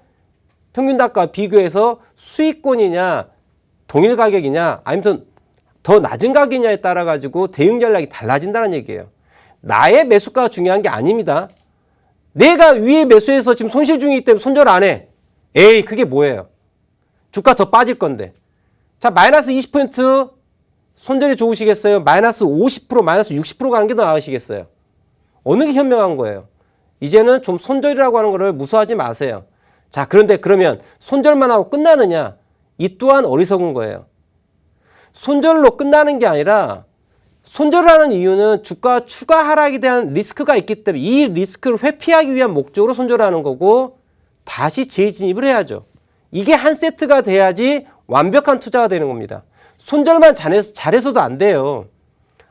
평균 단가와 비교해서 수익권이냐, 동일 가격이냐, 아니면 더 낮은 가격이냐에 따라 가지고 대응 전략이 달라진다는 얘기예요. 나의 매수가가 중요한 게 아닙니다. 내가 위에 매수해서 지금 손실 중이기 때문에 손절 안 해. 에이, 그게 뭐예요? 주가 더 빠질 건데. 자, 마이너스 20% 손절이 좋으시겠어요? 마이너스 50%, 마이너스 60% 가는 게 더 나으시겠어요? 어느 게 현명한 거예요? 이제는 좀 손절이라고 하는 거를 무서워하지 마세요. 자, 그런데 그러면 손절만 하고 끝나느냐? 이 또한 어리석은 거예요. 손절로 끝나는 게 아니라 손절을 하는 이유는 주가 추가 하락에 대한 리스크가 있기 때문에 이 리스크를 회피하기 위한 목적으로 손절하는 거고 다시 재진입을 해야죠. 이게 한 세트가 돼야지 완벽한 투자가 되는 겁니다. 손절만 잘해서도 안 돼요.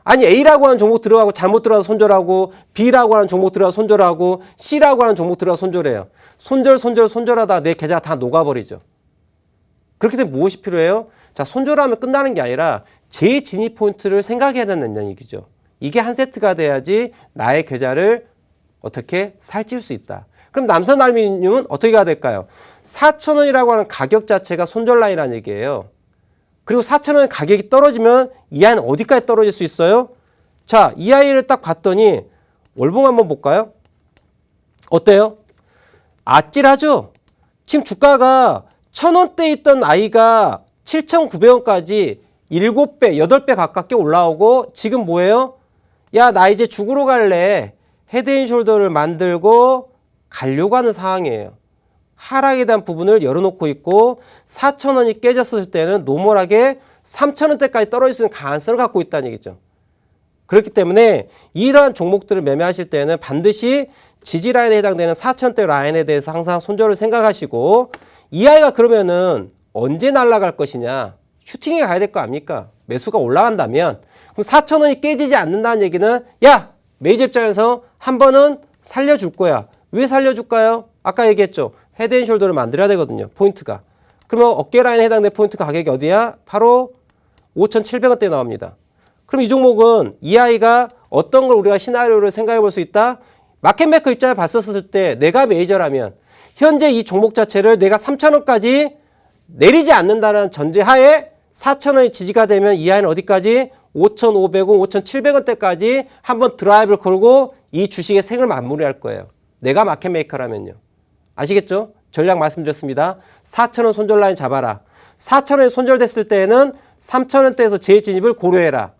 아니 A라고 하는 종목 들어가고 잘못 들어가서 손절하고 B라고 하는 종목 들어가서 손절하고 C라고 하는 종목 들어가서 손절해요. 손절하다 내 계좌가 다 녹아버리죠. 그렇기 때문에 무엇이 필요해요? 자, 손절하면 끝나는 게 아니라 재진입 포인트를 생각해야 된다는 얘기죠. 이게 한 세트가 돼야지 나의 계좌를 어떻게 살찔 수 있다. 그럼 남선 알루미늄은 어떻게 가야 될까요? 4,000원이라고 하는 가격 자체가 손절 라인이라는 얘기예요. 그리고 4,000원 가격이 떨어지면 이 아이는 어디까지 떨어질 수 있어요? 자, 이 아이를 딱 봤더니 월봉 한번 볼까요? 어때요? 아찔하죠? 지금 주가가 1,000원대에 있던 아이가 7,900원까지 7배, 8배 가깝게 올라오고 지금 뭐예요? 야, 나 이제 죽으러 갈래. 헤드앤숄더를 만들고 가려고 하는 상황이에요. 하락에 대한 부분을 열어놓고 있고 4,000원이 깨졌을 때는 노멀하게 3,000원대까지 떨어질 수 있는 가능성을 갖고 있다는 얘기죠. 그렇기 때문에 이러한 종목들을 매매하실 때는 반드시 지지 라인에 해당되는 4,000원대 라인에 대해서 항상 손절을 생각하시고 이 아이가 그러면은 언제 날아갈 것이냐. 슈팅에 가야 될 거 아닙니까? 매수가 올라간다면 그럼 4,000원이 깨지지 않는다는 얘기는 야, 메이저 입장에서 한 번은 살려줄 거야. 왜 살려줄까요? 아까 얘기했죠. 헤드앤숄더를 만들어야 되거든요. 포인트가. 그러면 어깨 라인에 해당되는 포인트 가격이 어디야? 바로 5,700원대 나옵니다. 그럼 이 종목은 이 아이가 어떤 걸 우리가 시나리오를 생각해 볼 수 있다? 마켓메이커 입장을 봤었을 때 내가 메이저라면 현재 이 종목 자체를 내가 3,000원까지 내리지 않는다는 전제하에 4,000원이 지지가 되면 이 아이는 어디까지? 5,500원, 5,700원대까지 한번 드라이브를 걸고 이 주식의 생을 마무리할 거예요. 내가 마켓메이커라면요. 아시겠죠? 전략 말씀드렸습니다. 4,000원 손절 라인 잡아라. 4,000원이 손절됐을 때에는 3,000원대에서 재진입을 고려해라.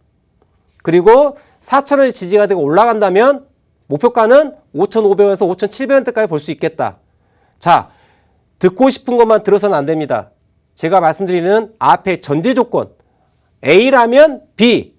그리고 4,000원이 지지가 되고 올라간다면 목표가는 5,500원에서 5,700원대까지 볼 수 있겠다. 자, 듣고 싶은 것만 들어서는 안 됩니다. 제가 말씀드리는 앞에 전제 조건 A라면 B,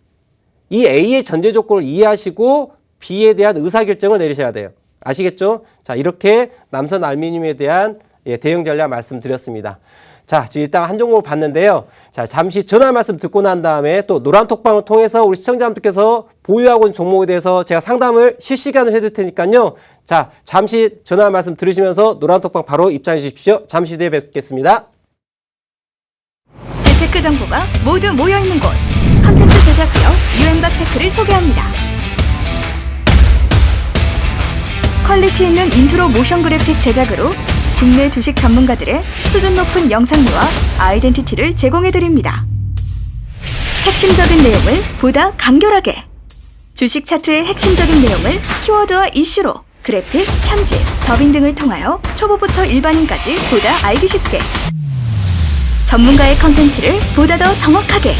이 A의 전제 조건을 이해하시고 B에 대한 의사결정을 내리셔야 돼요. 아시겠죠? 자, 이렇게 남선 알루미늄에 대한 대응 전략 말씀드렸습니다. 자, 지금 일단 한 종목을 봤는데요. 자, 잠시 전화 말씀 듣고 난 다음에 또 노란톡방을 통해서 우리 시청자분들께서 보유하고 있는 종목에 대해서 제가 상담을 실시간으로 해드릴 테니까요. 자, 잠시 전화 말씀 들으시면서 노란톡방 바로 입장해 주십시오. 잠시 뒤에 뵙겠습니다. 재테크 정보가 모두 모여있는 곳. 컨텐츠 제작 기업 유엠박테크를 소개합니다. 퀄리티 있는 인트로 모션 그래픽 제작으로 국내 주식 전문가들의 수준 높은 영상미와 아이덴티티를 제공해드립니다. 핵심적인 내용을 보다 간결하게, 주식 차트의 핵심적인 내용을 키워드와 이슈로 그래픽, 편집, 더빙 등을 통하여 초보부터 일반인까지 보다 알기 쉽게, 전문가의 컨텐츠를 보다 더 정확하게,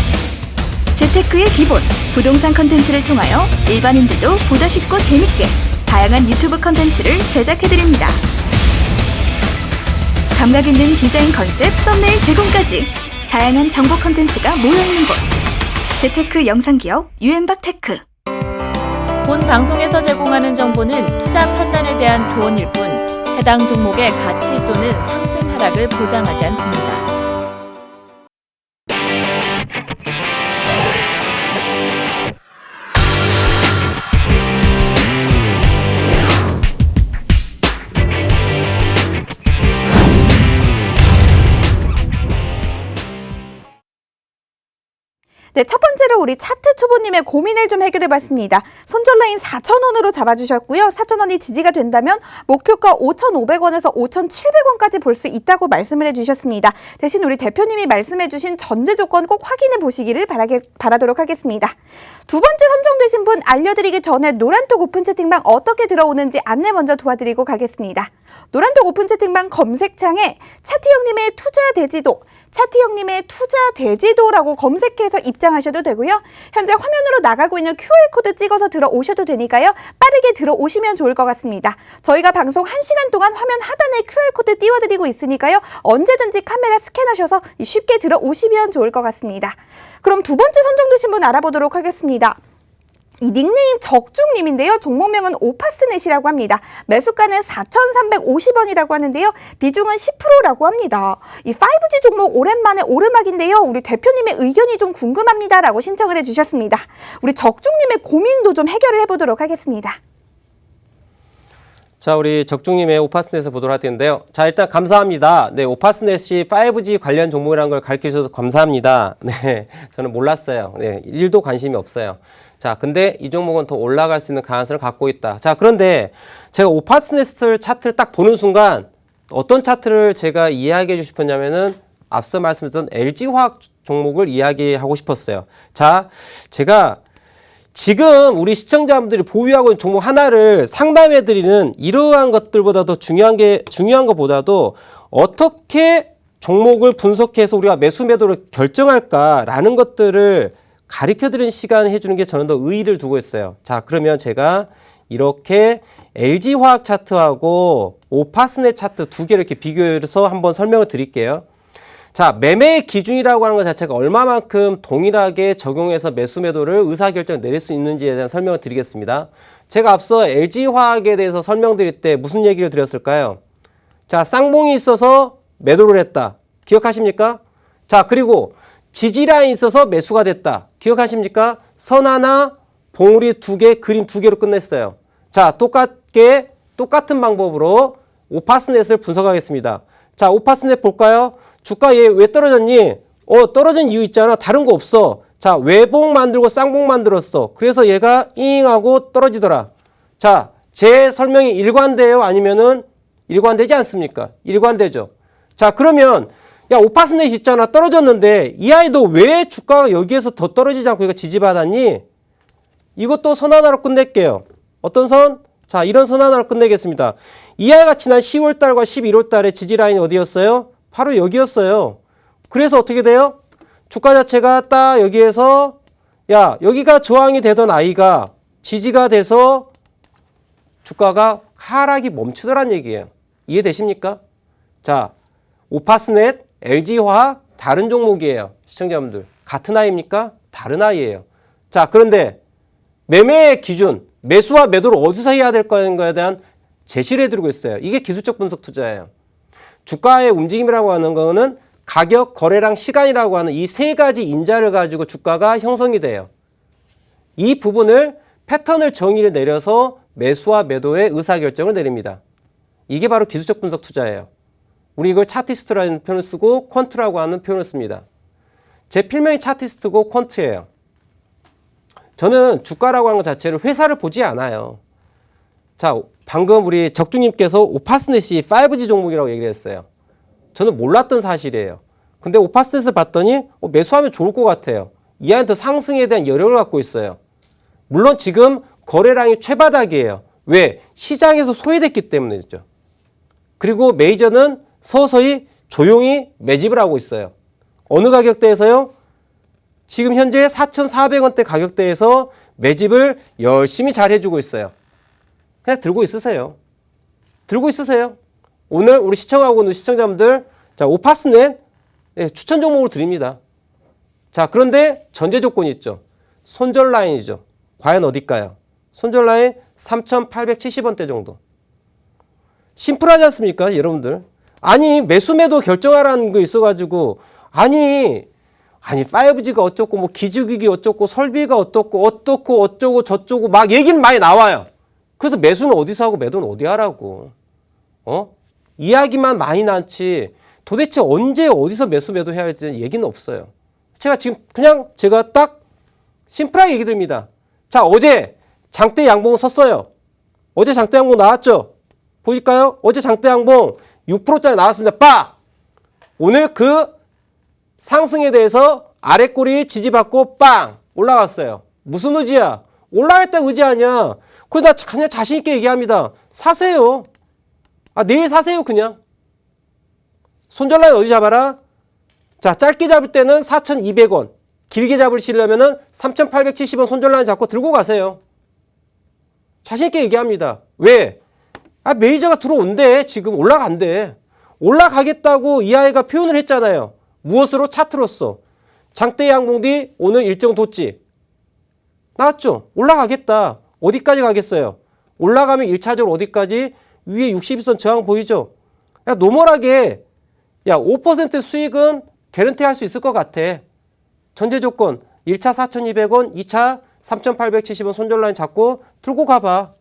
재테크의 기본, 부동산 컨텐츠를 통하여 일반인들도 보다 쉽고 재밌게 다양한 유튜브 컨텐츠를 제작해드립니다. 감각 있는 디자인 컨셉, 썸네일 제공까지 다양한 정보 컨텐츠가 모여있는 곳. 재테크 영상기업 유엠박테크. 본 방송에서 제공하는 정보는 투자 판단에 대한 조언일 뿐 해당 종목의 가치 또는 상승 하락을 보장하지 않습니다. 네, 첫 번째로 우리 차트 초보님의 고민을 좀 해결해봤습니다. 손절 라인 4,000원으로 잡아주셨고요. 4,000원이 지지가 된다면 목표가 5,500원에서 5,700원까지 볼 수 있다고 말씀을 해주셨습니다. 대신 우리 대표님이 말씀해주신 전제 조건 꼭 확인해 보시기를 바라도록 하겠습니다. 두 번째 선정되신 분 알려드리기 전에 노란톡 오픈 채팅방 어떻게 들어오는지 안내 먼저 도와드리고 가겠습니다. 노란톡 오픈 채팅방 검색창에 차트 형님의 투자 대지도, 차트 형님의 투자 대지도라고 검색해서 입장하셔도 되고요. 현재 화면으로 나가고 있는 QR코드 찍어서 들어오셔도 되니까요. 빠르게 들어오시면 좋을 것 같습니다. 저희가 방송 1시간 동안 화면 하단에 QR코드 띄워드리고 있으니까요. 언제든지 카메라 스캔하셔서 쉽게 들어오시면 좋을 것 같습니다. 그럼 두 번째 선정되신 분 알아보도록 하겠습니다. 이 닉네임 적중님인데요. 종목명은 오파스넷이라고 합니다. 매수가는 4,350원이라고 하는데요. 비중은 10%라고 합니다. 이 5G 종목 오랜만에 오르막인데요. 우리 대표님의 의견이 좀 궁금합니다. 라고 신청을 해주셨습니다. 우리 적중님의 고민도 좀 해결을 해보도록 하겠습니다. 자, 우리 적중님의 오파스넷을 보도록 할 텐데요. 자, 일단 감사합니다. 네, 오파스넷이 5G 관련 종목이라는 걸 가르쳐 주셔서 감사합니다. 네, 저는 몰랐어요. 네, 1도 관심이 없어요. 자, 근데 이 종목은 더 올라갈 수 있는 가능성을 갖고 있다. 자, 그런데 제가 오파스넷 차트를 딱 보는 순간 어떤 차트를 제가 이야기해 주고 싶었냐면은 앞서 말씀드렸던 LG화학 종목을 이야기하고 싶었어요. 자, 제가 지금 우리 시청자분들이 보유하고 있는 종목 하나를 상담해 드리는 이러한 것들보다도 중요한 것보다도 어떻게 종목을 분석해서 우리가 매수 매도를 결정할까라는 것들을 가르쳐드리는 시간을 해주는 게 저는 더 의의를 두고 있어요. 자, 그러면 제가 이렇게 LG화학 차트하고 오파스넷 차트 두 개를 이렇게 비교해서 한번 설명을 드릴게요. 자, 매매의 기준이라고 하는 것 자체가 얼마만큼 동일하게 적용해서 매수 매도를 의사결정을 내릴 수 있는지에 대한 설명을 드리겠습니다. 제가 앞서 LG화학에 대해서 설명드릴 때 무슨 얘기를 드렸을까요? 자, 쌍봉이 있어서 매도를 했다. 기억하십니까? 자, 그리고 지지라인이 있어서 매수가 됐다. 기억하십니까? 선 하나, 봉우리 두 개, 그림 두 개로 끝냈어요. 자, 똑같은 방법으로 오파스넷을 분석하겠습니다. 자, 오파스넷 볼까요? 주가 얘 왜 떨어졌니? 떨어진 이유 있잖아. 다른 거 없어. 자, 외봉 만들고 쌍봉 만들었어. 그래서 얘가 잉하고 떨어지더라. 자, 제 설명이 일관돼요? 아니면은 일관되지 않습니까? 일관되죠. 자, 그러면 야, 오파스넷 있잖아. 떨어졌는데 이 아이도 왜 주가가 여기에서 더 떨어지지 않고 얘가 지지받았니? 이것도 선 하나로 끝낼게요. 어떤 선? 자, 이런 선 하나로 끝내겠습니다. 이 아이가 지난 10월 달과 11월 달에 지지 라인이 어디였어요? 바로 여기였어요. 그래서 어떻게 돼요? 주가 자체가 딱 여기에서 야, 여기가 저항이 되던 아이가 지지가 돼서 주가가 하락이 멈추더란 얘기예요. 이해되십니까? 자, 오파스넷, LG화학 다른 종목이에요. 시청자분들. 같은 아이입니까? 다른 아이예요. 자, 그런데 매매의 기준, 매수와 매도를 어디서 해야 될 거에 대한 제시를 해드리고 있어요. 이게 기술적 분석 투자예요. 주가의 움직임이라고 하는 거는 가격, 거래량, 시간이라고 하는 이 세 가지 인자를 가지고 주가가 형성이 돼요. 이 부분을 패턴을 정의를 내려서 매수와 매도의 의사결정을 내립니다. 이게 바로 기술적 분석 투자예요. 우리 이걸 차티스트라는 표현을 쓰고 퀀트라고 하는 표현을 씁니다. 제 필명이 차티스트고 퀀트예요. 저는 주가라고 하는 것 자체를 회사를 보지 않아요. 자, 방금 우리 적중님께서 오파스넷이 5G 종목이라고 얘기를 했어요. 저는 몰랐던 사실이에요. 근데 오파스넷을 봤더니 매수하면 좋을 것 같아요. 이 안에 더 상승에 대한 여력을 갖고 있어요. 물론 지금 거래량이 최바닥이에요. 왜? 시장에서 소외됐기 때문이죠. 그리고 메이저는 서서히 조용히 매집을 하고 있어요. 어느 가격대에서요? 지금 현재 4,400원대 가격대에서 매집을 열심히 잘 해주고 있어요. 그냥 들고 있으세요. 들고 있으세요. 오늘 우리 시청하고 있는 시청자분들, 자, 오파스넷 추천 종목으로 드립니다. 자, 그런데 전제 조건이 있죠. 손절 라인이죠. 과연 어딜까요? 손절 라인 3,870원대 정도. 심플하지 않습니까, 여러분들? 아니, 매수 매도 결정하라는 거 있어가지고, 아니 5G가 어쩌고 뭐 기주기기 어쩌고 설비가 어쩌고 저쩌고 막 얘기는 많이 나와요. 그래서 매수는 어디서 하고 매도는 어디 하라고. 이야기만 많이 나지 도대체 언제 어디서 매수 매도 해야 할지 얘기는 없어요. 제가 딱 심플하게 얘기 드립니다. 자, 어제 장대 양봉 섰어요. 어제 장대 양봉 나왔죠? 보일까요? 어제 장대 양봉 6%짜리 나왔습니다. 빡! 오늘 그 상승에 대해서 아랫꼬리 지지받고 빵! 올라갔어요. 무슨 의지야? 올라갔다는 의지 아니야. 그래서 나 그냥 자신있게 얘기합니다. 사세요. 내일 사세요, 그냥. 손절 라인 어디 잡아라? 자, 짧게 잡을 때는 4,200원. 길게 잡으시려면은 3,870원 손절 라인 잡고 들고 가세요. 자신있게 얘기합니다. 왜? 메이저가 들어온대. 지금 올라간대. 올라가겠다고 이 아이가 표현을 했잖아요. 무엇으로? 차트로서. 장대 양봉 뒤 오늘 일정 도치. 나왔죠? 올라가겠다. 어디까지 가겠어요? 올라가면 1차적으로 어디까지? 위에 61선 저항 보이죠? 야, 노멀하게 5% 수익은 개런티 할 수 있을 것 같아. 전제 조건 1차 4,200원, 2차 3,870원 손절 라인 잡고 들고 가봐.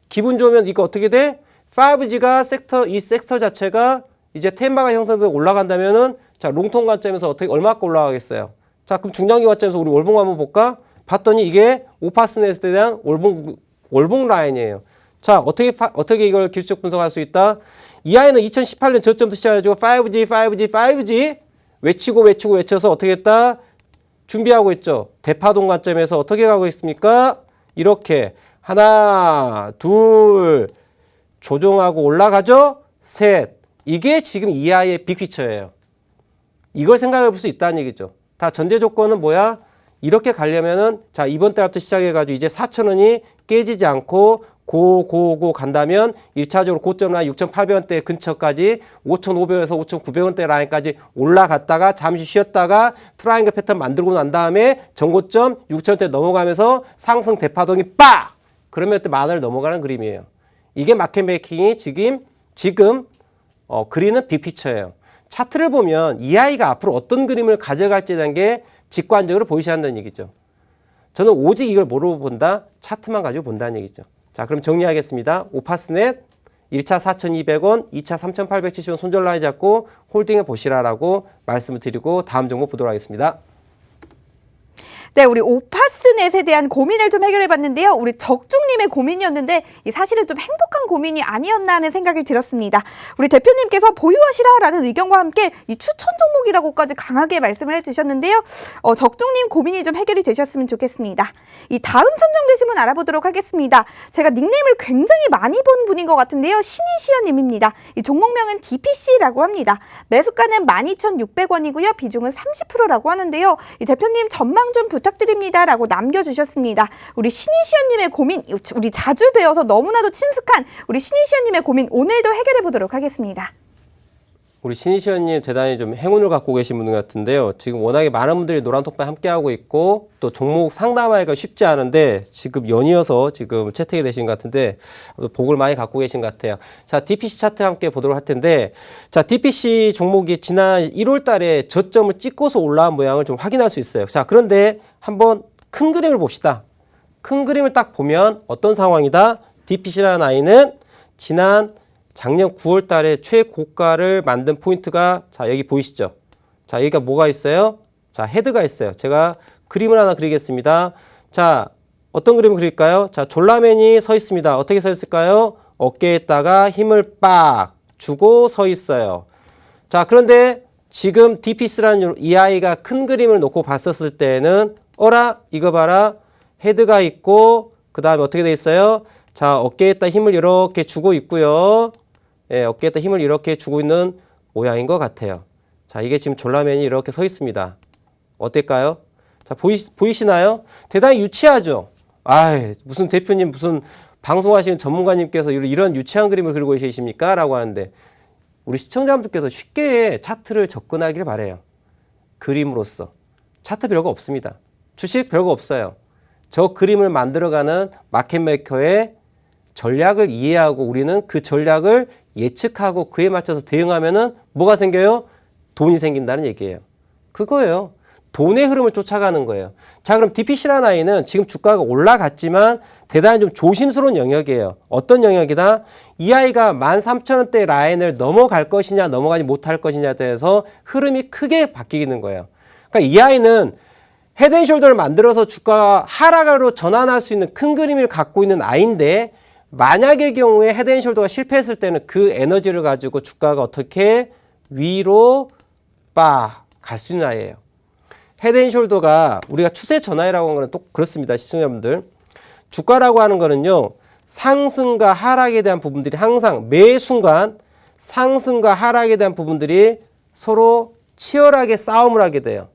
기분 좋으면 이거 어떻게 돼? 5G가 이 섹터 자체가 이제 테마가 형성돼서 올라간다면은 자, 롱통 관점에서 얼마큼 올라가겠어요? 자, 그럼 중장기 관점에서 우리 월봉 한번 볼까? 봤더니 이게 오파스넷에 대한 월봉 라인이에요. 자, 어떻게 이걸 기술적 분석할 수 있다? 이 아이는 2018년 저점부터 시작해가지고 5G 외쳐서 어떻게 했다? 준비하고 있죠. 대파동 관점에서 어떻게 가고 있습니까? 이렇게 하나, 둘, 조정하고 올라가죠? 셋. 이게 지금 이 아이의 빅피처예요. 이걸 생각해 볼 수 있다는 얘기죠. 다 전제 조건은 뭐야? 이렇게 가려면은 자, 이번 달부터 시작해가지고 이제 4,000원이 깨지지 않고 고 간다면 1차적으로 고점 라인 6,800원대 근처까지 5,500원에서 5,900원대 라인까지 올라갔다가 잠시 쉬었다가 트라이앵글 패턴 만들고 난 다음에 전고점 6,000원대 넘어가면서 상승 대파동이 빡! 그러면 또 10,000원을 넘어가는 그림이에요. 이게 마켓 메이킹이 지금 그리는 빅피처예요. 차트를 보면 이 아이가 앞으로 어떤 그림을 가져갈지에 대한 게 직관적으로 보이셔야 한다는 얘기죠. 저는 오직 이걸 뭐로 본다? 차트만 가지고 본다는 얘기죠. 자, 그럼 정리하겠습니다. 오파스넷, 1차 4,200원, 2차 3,870원 손절 라인 잡고 홀딩해 보시라라고 말씀을 드리고 다음 종목 보도록 하겠습니다. 네, 우리 오파스넷에 대한 고민을 좀 해결해 봤는데요. 우리 적중님의 고민이었는데 사실은 좀 행복한 고민이 아니었나 하는 생각이 들었습니다. 우리 대표님께서 보유하시라라는 의견과 함께 이 추천 종목이라고까지 강하게 말씀을 해주셨는데요. 적중님 고민이 좀 해결이 되셨으면 좋겠습니다. 이 다음 선정되신 분 알아보도록 하겠습니다. 제가 닉네임을 굉장히 많이 본 분인 것 같은데요. 신이시연님입니다. 이 종목명은 DPC라고 합니다. 매수가는 12,600원이고요. 비중은 30%라고 하는데요. 이 대표님 전망 좀 부탁드립니다 라고 남겨주셨습니다. 우리 신이시연님의 고민, 우리 자주 배워서 너무나도 친숙한 우리 신이시연님의 고민 오늘도 해결해 보도록 하겠습니다. 우리 신이시연님 대단히 좀 행운을 갖고 계신 분 같은데요. 지금 워낙에 많은 분들이 노란톡방 함께하고 있고 또 종목 상담하기가 쉽지 않은데 지금 연이어서 지금 채택이 되신 것 같은데 복을 많이 갖고 계신 것 같아요. 자, DPC 차트 함께 보도록 할 텐데 자, DPC 종목이 지난 1월 달에 저점을 찍고서 올라온 모양을 좀 확인할 수 있어요. 자, 그런데 한번 큰 그림을 봅시다. 큰 그림을 딱 보면 어떤 상황이다? DPC라는 아이는 지난 작년 9월 달에 최고가를 만든 포인트가 자, 여기 보이시죠? 자, 여기가 뭐가 있어요? 자, 헤드가 있어요. 제가 그림을 하나 그리겠습니다. 자, 어떤 그림을 그릴까요? 자, 졸라맨이 서 있습니다. 어떻게 서 있을까요? 어깨에다가 힘을 빡 주고 서 있어요. 자, 그런데 지금 DPC라는 이 아이가 큰 그림을 놓고 봤었을 때는 어라? 이거 봐라. 헤드가 있고 그 다음에 어떻게 돼 있어요? 자, 어깨에다 힘을 이렇게 주고 있고요. 예, 어깨에다 힘을 이렇게 주고 있는 모양인 것 같아요. 자, 이게 지금 졸라맨이 이렇게 서 있습니다. 어떨까요? 자, 보이시나요? 대단히 유치하죠? 아이, 무슨 대표님, 무슨 방송하시는 전문가님께서 이런 유치한 그림을 그리고 계십니까? 라고 하는데, 우리 시청자분들께서 쉽게 차트를 접근하기를 바라요. 그림으로써. 차트 별거 없습니다. 주식 별거 없어요. 저 그림을 만들어가는 마켓메이커의 전략을 이해하고 우리는 그 전략을 예측하고 그에 맞춰서 대응하면은 뭐가 생겨요? 돈이 생긴다는 얘기예요. 그거예요. 돈의 흐름을 쫓아가는 거예요. 자, 그럼 DPC라는 아이는 지금 주가가 올라갔지만 대단히 좀 조심스러운 영역이에요. 어떤 영역이다? 이 아이가 13,000원대 라인을 넘어갈 것이냐 넘어가지 못할 것이냐에 대해서 흐름이 크게 바뀌는 거예요. 그러니까 이 아이는 헤드앤숄더를 만들어서 주가가 하락으로 전환할 수 있는 큰 그림을 갖고 있는 아이인데 만약의 경우에 헤드앤숄더가 실패했을 때는 그 에너지를 가지고 주가가 어떻게 위로 빡 갈 수 있는 아이예요. 헤드앤숄더가 우리가 추세 전환이라고 하는 거는 또 그렇습니다. 시청자분들. 주가라고 하는 거는요. 상승과 하락에 대한 부분들이 항상 매 순간 상승과 하락에 대한 부분들이 서로 치열하게 싸움을 하게 돼요.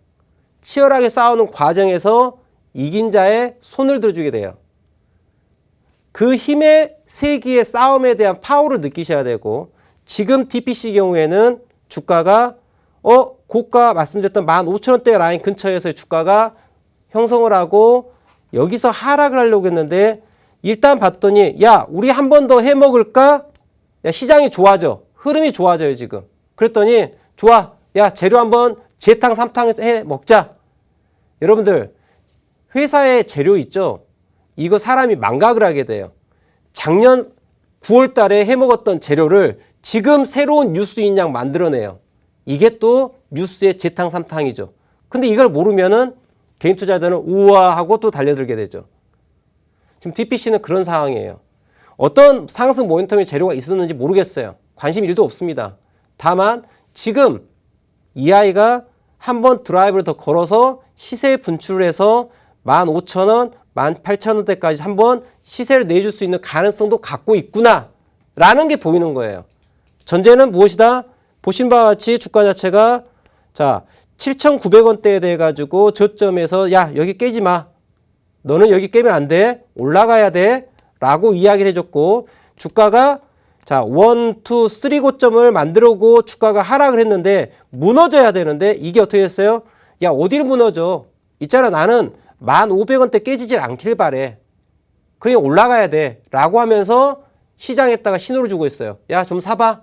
치열하게 싸우는 과정에서 이긴 자의 손을 들어주게 돼요. 그 힘의 세기의 싸움에 대한 파워를 느끼셔야 되고 지금 DPC 경우에는 주가가 고가 말씀드렸던 15,000원대 라인 근처에서 주가가 형성을 하고 여기서 하락을 하려고 했는데 일단 봤더니 야 우리 한 번 더 해먹을까? 야 시장이 좋아져. 흐름이 좋아져요 지금. 그랬더니 좋아. 야 재료 한번 재탕 삼탕 해 먹자. 여러분들 회사에 재료 있죠? 이거 사람이 망각을 하게 돼요. 작년 9월 달에 해먹었던 재료를 지금 새로운 뉴스인 양 만들어내요. 이게 또 뉴스의 재탕 삼탕이죠. 근데 이걸 모르면은 개인 투자자들은 우와 하고 또 달려들게 되죠. 지금 DPC는 그런 상황이에요. 어떤 상승 모멘텀의 재료가 있었는지 모르겠어요. 관심 1도 없습니다. 다만 지금 이 아이가 한번 드라이브를 더 걸어서 시세 분출을 해서 15,000원, 18,000원대까지 한번 시세를 내줄 수 있는 가능성도 갖고 있구나 라는 게 보이는 거예요. 전제는 무엇이다? 보신 바와 같이 주가 자체가 자 7,900원대에 대해 가지고 저점에서 야 여기 깨지 마. 너는 여기 깨면 안 돼. 올라가야 돼. 라고 이야기를 해줬고 주가가 자 1, 2, 3 고점을 만들고 주가가 하락을 했는데 무너져야 되는데 이게 어떻게 됐어요? 야 어디를 무너져? 있잖아 나는 1,500원대 깨지질 않길 바래. 그러니 올라가야 돼. 라고 하면서 시장에다가 신호를 주고 있어요. 야 좀 사봐.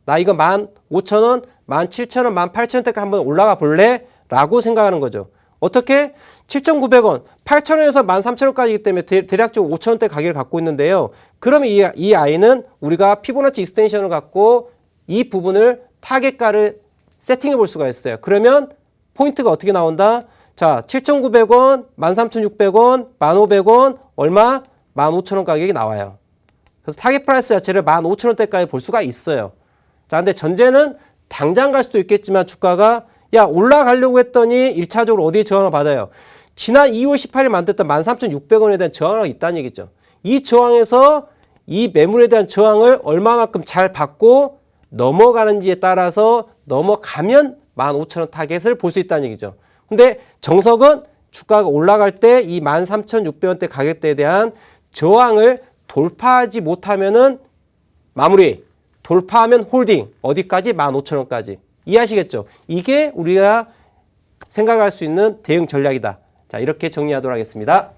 나 이거 15,000원, 17,000원, 18,000원대까지 한번 올라가 볼래? 라고 생각하는 거죠. 어떻게? 7,900원, 8,000원에서 13,000원까지이기 때문에 대략적으로 5,000원대 가격을 갖고 있는데요. 그러면 이 아이는 우리가 피보나치 익스텐션을 갖고 이 부분을 타겟가를 세팅해 볼 수가 있어요. 그러면 포인트가 어떻게 나온다? 자, 7,900원, 13,600원, 1,500원, 얼마? 15,000원 가격이 나와요. 그래서 타겟 프라이스 자체를 15,000원대까지 볼 수가 있어요. 자, 근데 전제는 당장 갈 수도 있겠지만 주가가 야, 올라가려고 했더니 1차적으로 어디에 저항을 받아요? 지난 2월 18일 만들었던 13,600원에 대한 저항이 있다는 얘기죠. 이 저항에서 이 매물에 대한 저항을 얼마만큼 잘 받고 넘어가는지에 따라서 넘어가면 15,000원 타겟을 볼 수 있다는 얘기죠. 근데 정석은 주가가 올라갈 때 이 13,600원대 가격대에 대한 저항을 돌파하지 못하면은 마무리, 돌파하면 홀딩, 어디까지? 15,000원까지. 이해하시겠죠? 이게 우리가 생각할 수 있는 대응 전략이다. 자, 이렇게 정리하도록 하겠습니다.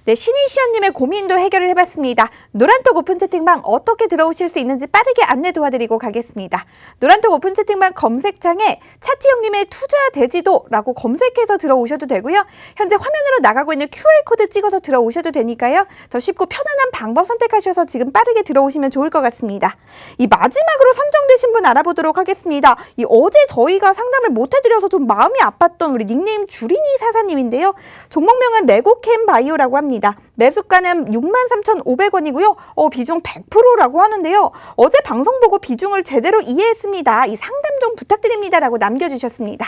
네, 신이시연님의 고민도 해결을 해봤습니다. 노란톡 오픈 채팅방 어떻게 들어오실 수 있는지 빠르게 안내 도와드리고 가겠습니다. 노란톡 오픈 채팅방 검색창에 차티형님의 투자 대지도라고 검색해서 들어오셔도 되고요. 현재 화면으로 나가고 있는 QR코드 찍어서 들어오셔도 되니까요. 더 쉽고 편안한 방법 선택하셔서 지금 빠르게 들어오시면 좋을 것 같습니다. 이 마지막으로 선정되신 분 알아보도록 하겠습니다. 이 어제 저희가 상담을 못 해드려서 좀 마음이 아팠던 우리 닉네임 주린이 사사님인데요. 종목명은 레고캠 바이오라고 합니다. 매수가는 63,500원이고요. 비중 100%라고 하는데요. 어제 방송 보고 비중을 제대로 이해했습니다. 이 상담 좀 부탁드립니다라고 남겨주셨습니다.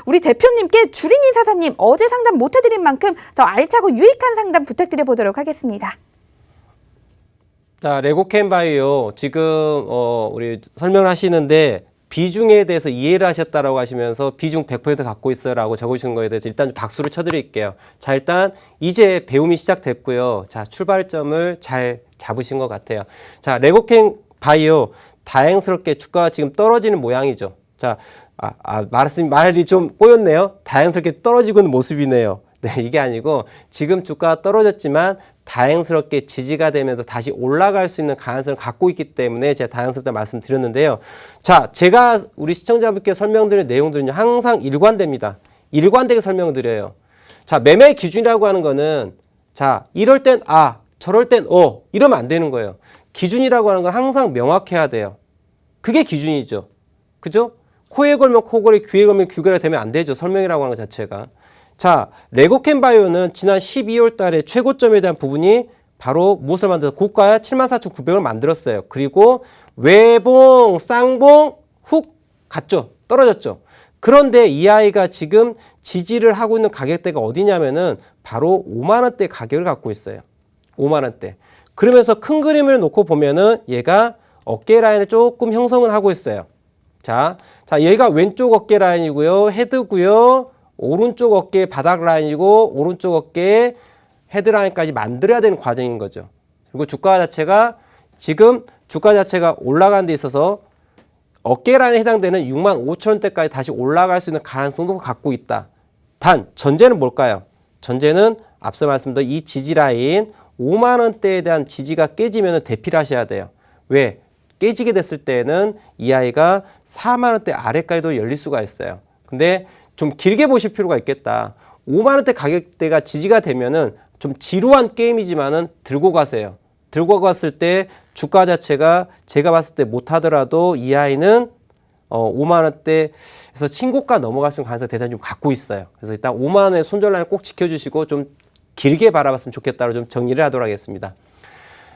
우리 대표님께 주린이 사사님 어제 상담 못 해드린 만큼 더 알차고 유익한 상담 부탁드려 보도록 하겠습니다. 자, 레고캠 바이오 지금 우리 설명을 하시는데 비중에 대해서 이해를 하셨다라고 하시면서 비중 100% 갖고 있어라고 적으시는 거에 대해서 일단 박수를 쳐드릴게요. 자, 일단 이제 배움이 시작됐고요. 자, 출발점을 잘 잡으신 것 같아요. 자, 레고캠 바이오 다행스럽게 주가가 지금 떨어지는 모양이죠. 자, 말이 좀 꼬였네요. 다행스럽게 떨어지고 있는 모습이네요. 네, 이게 아니고 지금 주가가 떨어졌지만 다행스럽게 지지가 되면서 다시 올라갈 수 있는 가능성을 갖고 있기 때문에 제가 다행스럽다 말씀드렸는데요. 자, 제가 우리 시청자분께 설명드린 내용들은 항상 일관됩니다. 일관되게 설명드려요. 자, 매매 기준이라고 하는 거는 자, 이럴 땐 저럴 땐 이러면 안 되는 거예요. 기준이라고 하는 건 항상 명확해야 돼요. 그게 기준이죠. 그죠? 코에 걸면 코걸이, 귀에 걸면 귀걸이 되면 안 되죠. 설명이라고 하는 것 자체가. 자, 레고캠 바이오는 지난 12월 달에 최고점에 대한 부분이 바로 무엇을 만들어서 고가 74,900원을 만들었어요. 그리고 외봉, 쌍봉, 훅 갔죠. 떨어졌죠. 그런데 이 아이가 지금 지지를 하고 있는 가격대가 어디냐면은 바로 5만원대 가격을 갖고 있어요. 5만원대. 그러면서 큰 그림을 놓고 보면은 얘가 어깨 라인을 조금 형성을 하고 있어요. 자, 얘가 왼쪽 어깨 라인이고요. 헤드고요. 오른쪽 어깨 바닥 라인이고 오른쪽 어깨 헤드라인까지 만들어야 되는 과정인 거죠. 그리고 주가 자체가 지금 주가 자체가 올라가는 데 있어서 어깨 라인에 해당되는 65,000원대까지 다시 올라갈 수 있는 가능성도 갖고 있다. 단 전제는 뭘까요? 전제는 앞서 말씀드린 이 지지 라인 5만원대에 대한 지지가 깨지면 대피를 하셔야 돼요. 왜? 깨지게 됐을 때는 이 아이가 4만원대 아래까지도 열릴 수가 있어요. 근데 좀 길게 보실 필요가 있겠다. 5만원대 가격대가 지지가 되면은 좀 지루한 게임이지만은 들고 가세요. 들고 갔을 때 주가 자체가 제가 봤을 때 못하더라도 이 아이는 5만원대에서 신고가 넘어갈 수 있는 가능성이 대단히 좀 갖고 있어요. 그래서 일단 5만원의 손절라인 꼭 지켜주시고 좀 길게 바라봤으면 좋겠다고 좀 정리를 하도록 하겠습니다.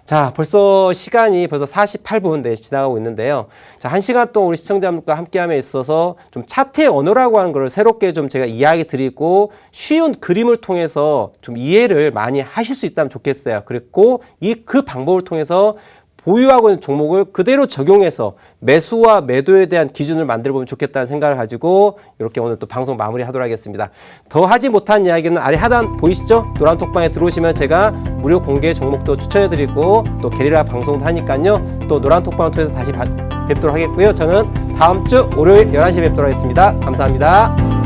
자, 벌써 시간이 48분 지나가고 있는데요. 자, 1시간 동안 우리 시청자분들과 함께함에 있어서 좀 차트의 언어라고 하는 걸 새롭게 좀 제가 이야기 드리고 쉬운 그림을 통해서 좀 이해를 많이 하실 수 있다면 좋겠어요. 그리고 그 방법을 통해서 보유하고 있는 종목을 그대로 적용해서 매수와 매도에 대한 기준을 만들어 보면 좋겠다는 생각을 가지고 이렇게 오늘 또 방송 마무리하도록 하겠습니다. 더 하지 못한 이야기는 아래 하단 보이시죠? 노란 톡방에 들어오시면 제가 무료 공개 종목도 추천해드리고 또 게리라 방송도 하니까요. 또 노란 톡방을 통해서 다시 뵙도록 하겠고요. 저는 다음 주 월요일 11시에 뵙도록 하겠습니다. 감사합니다.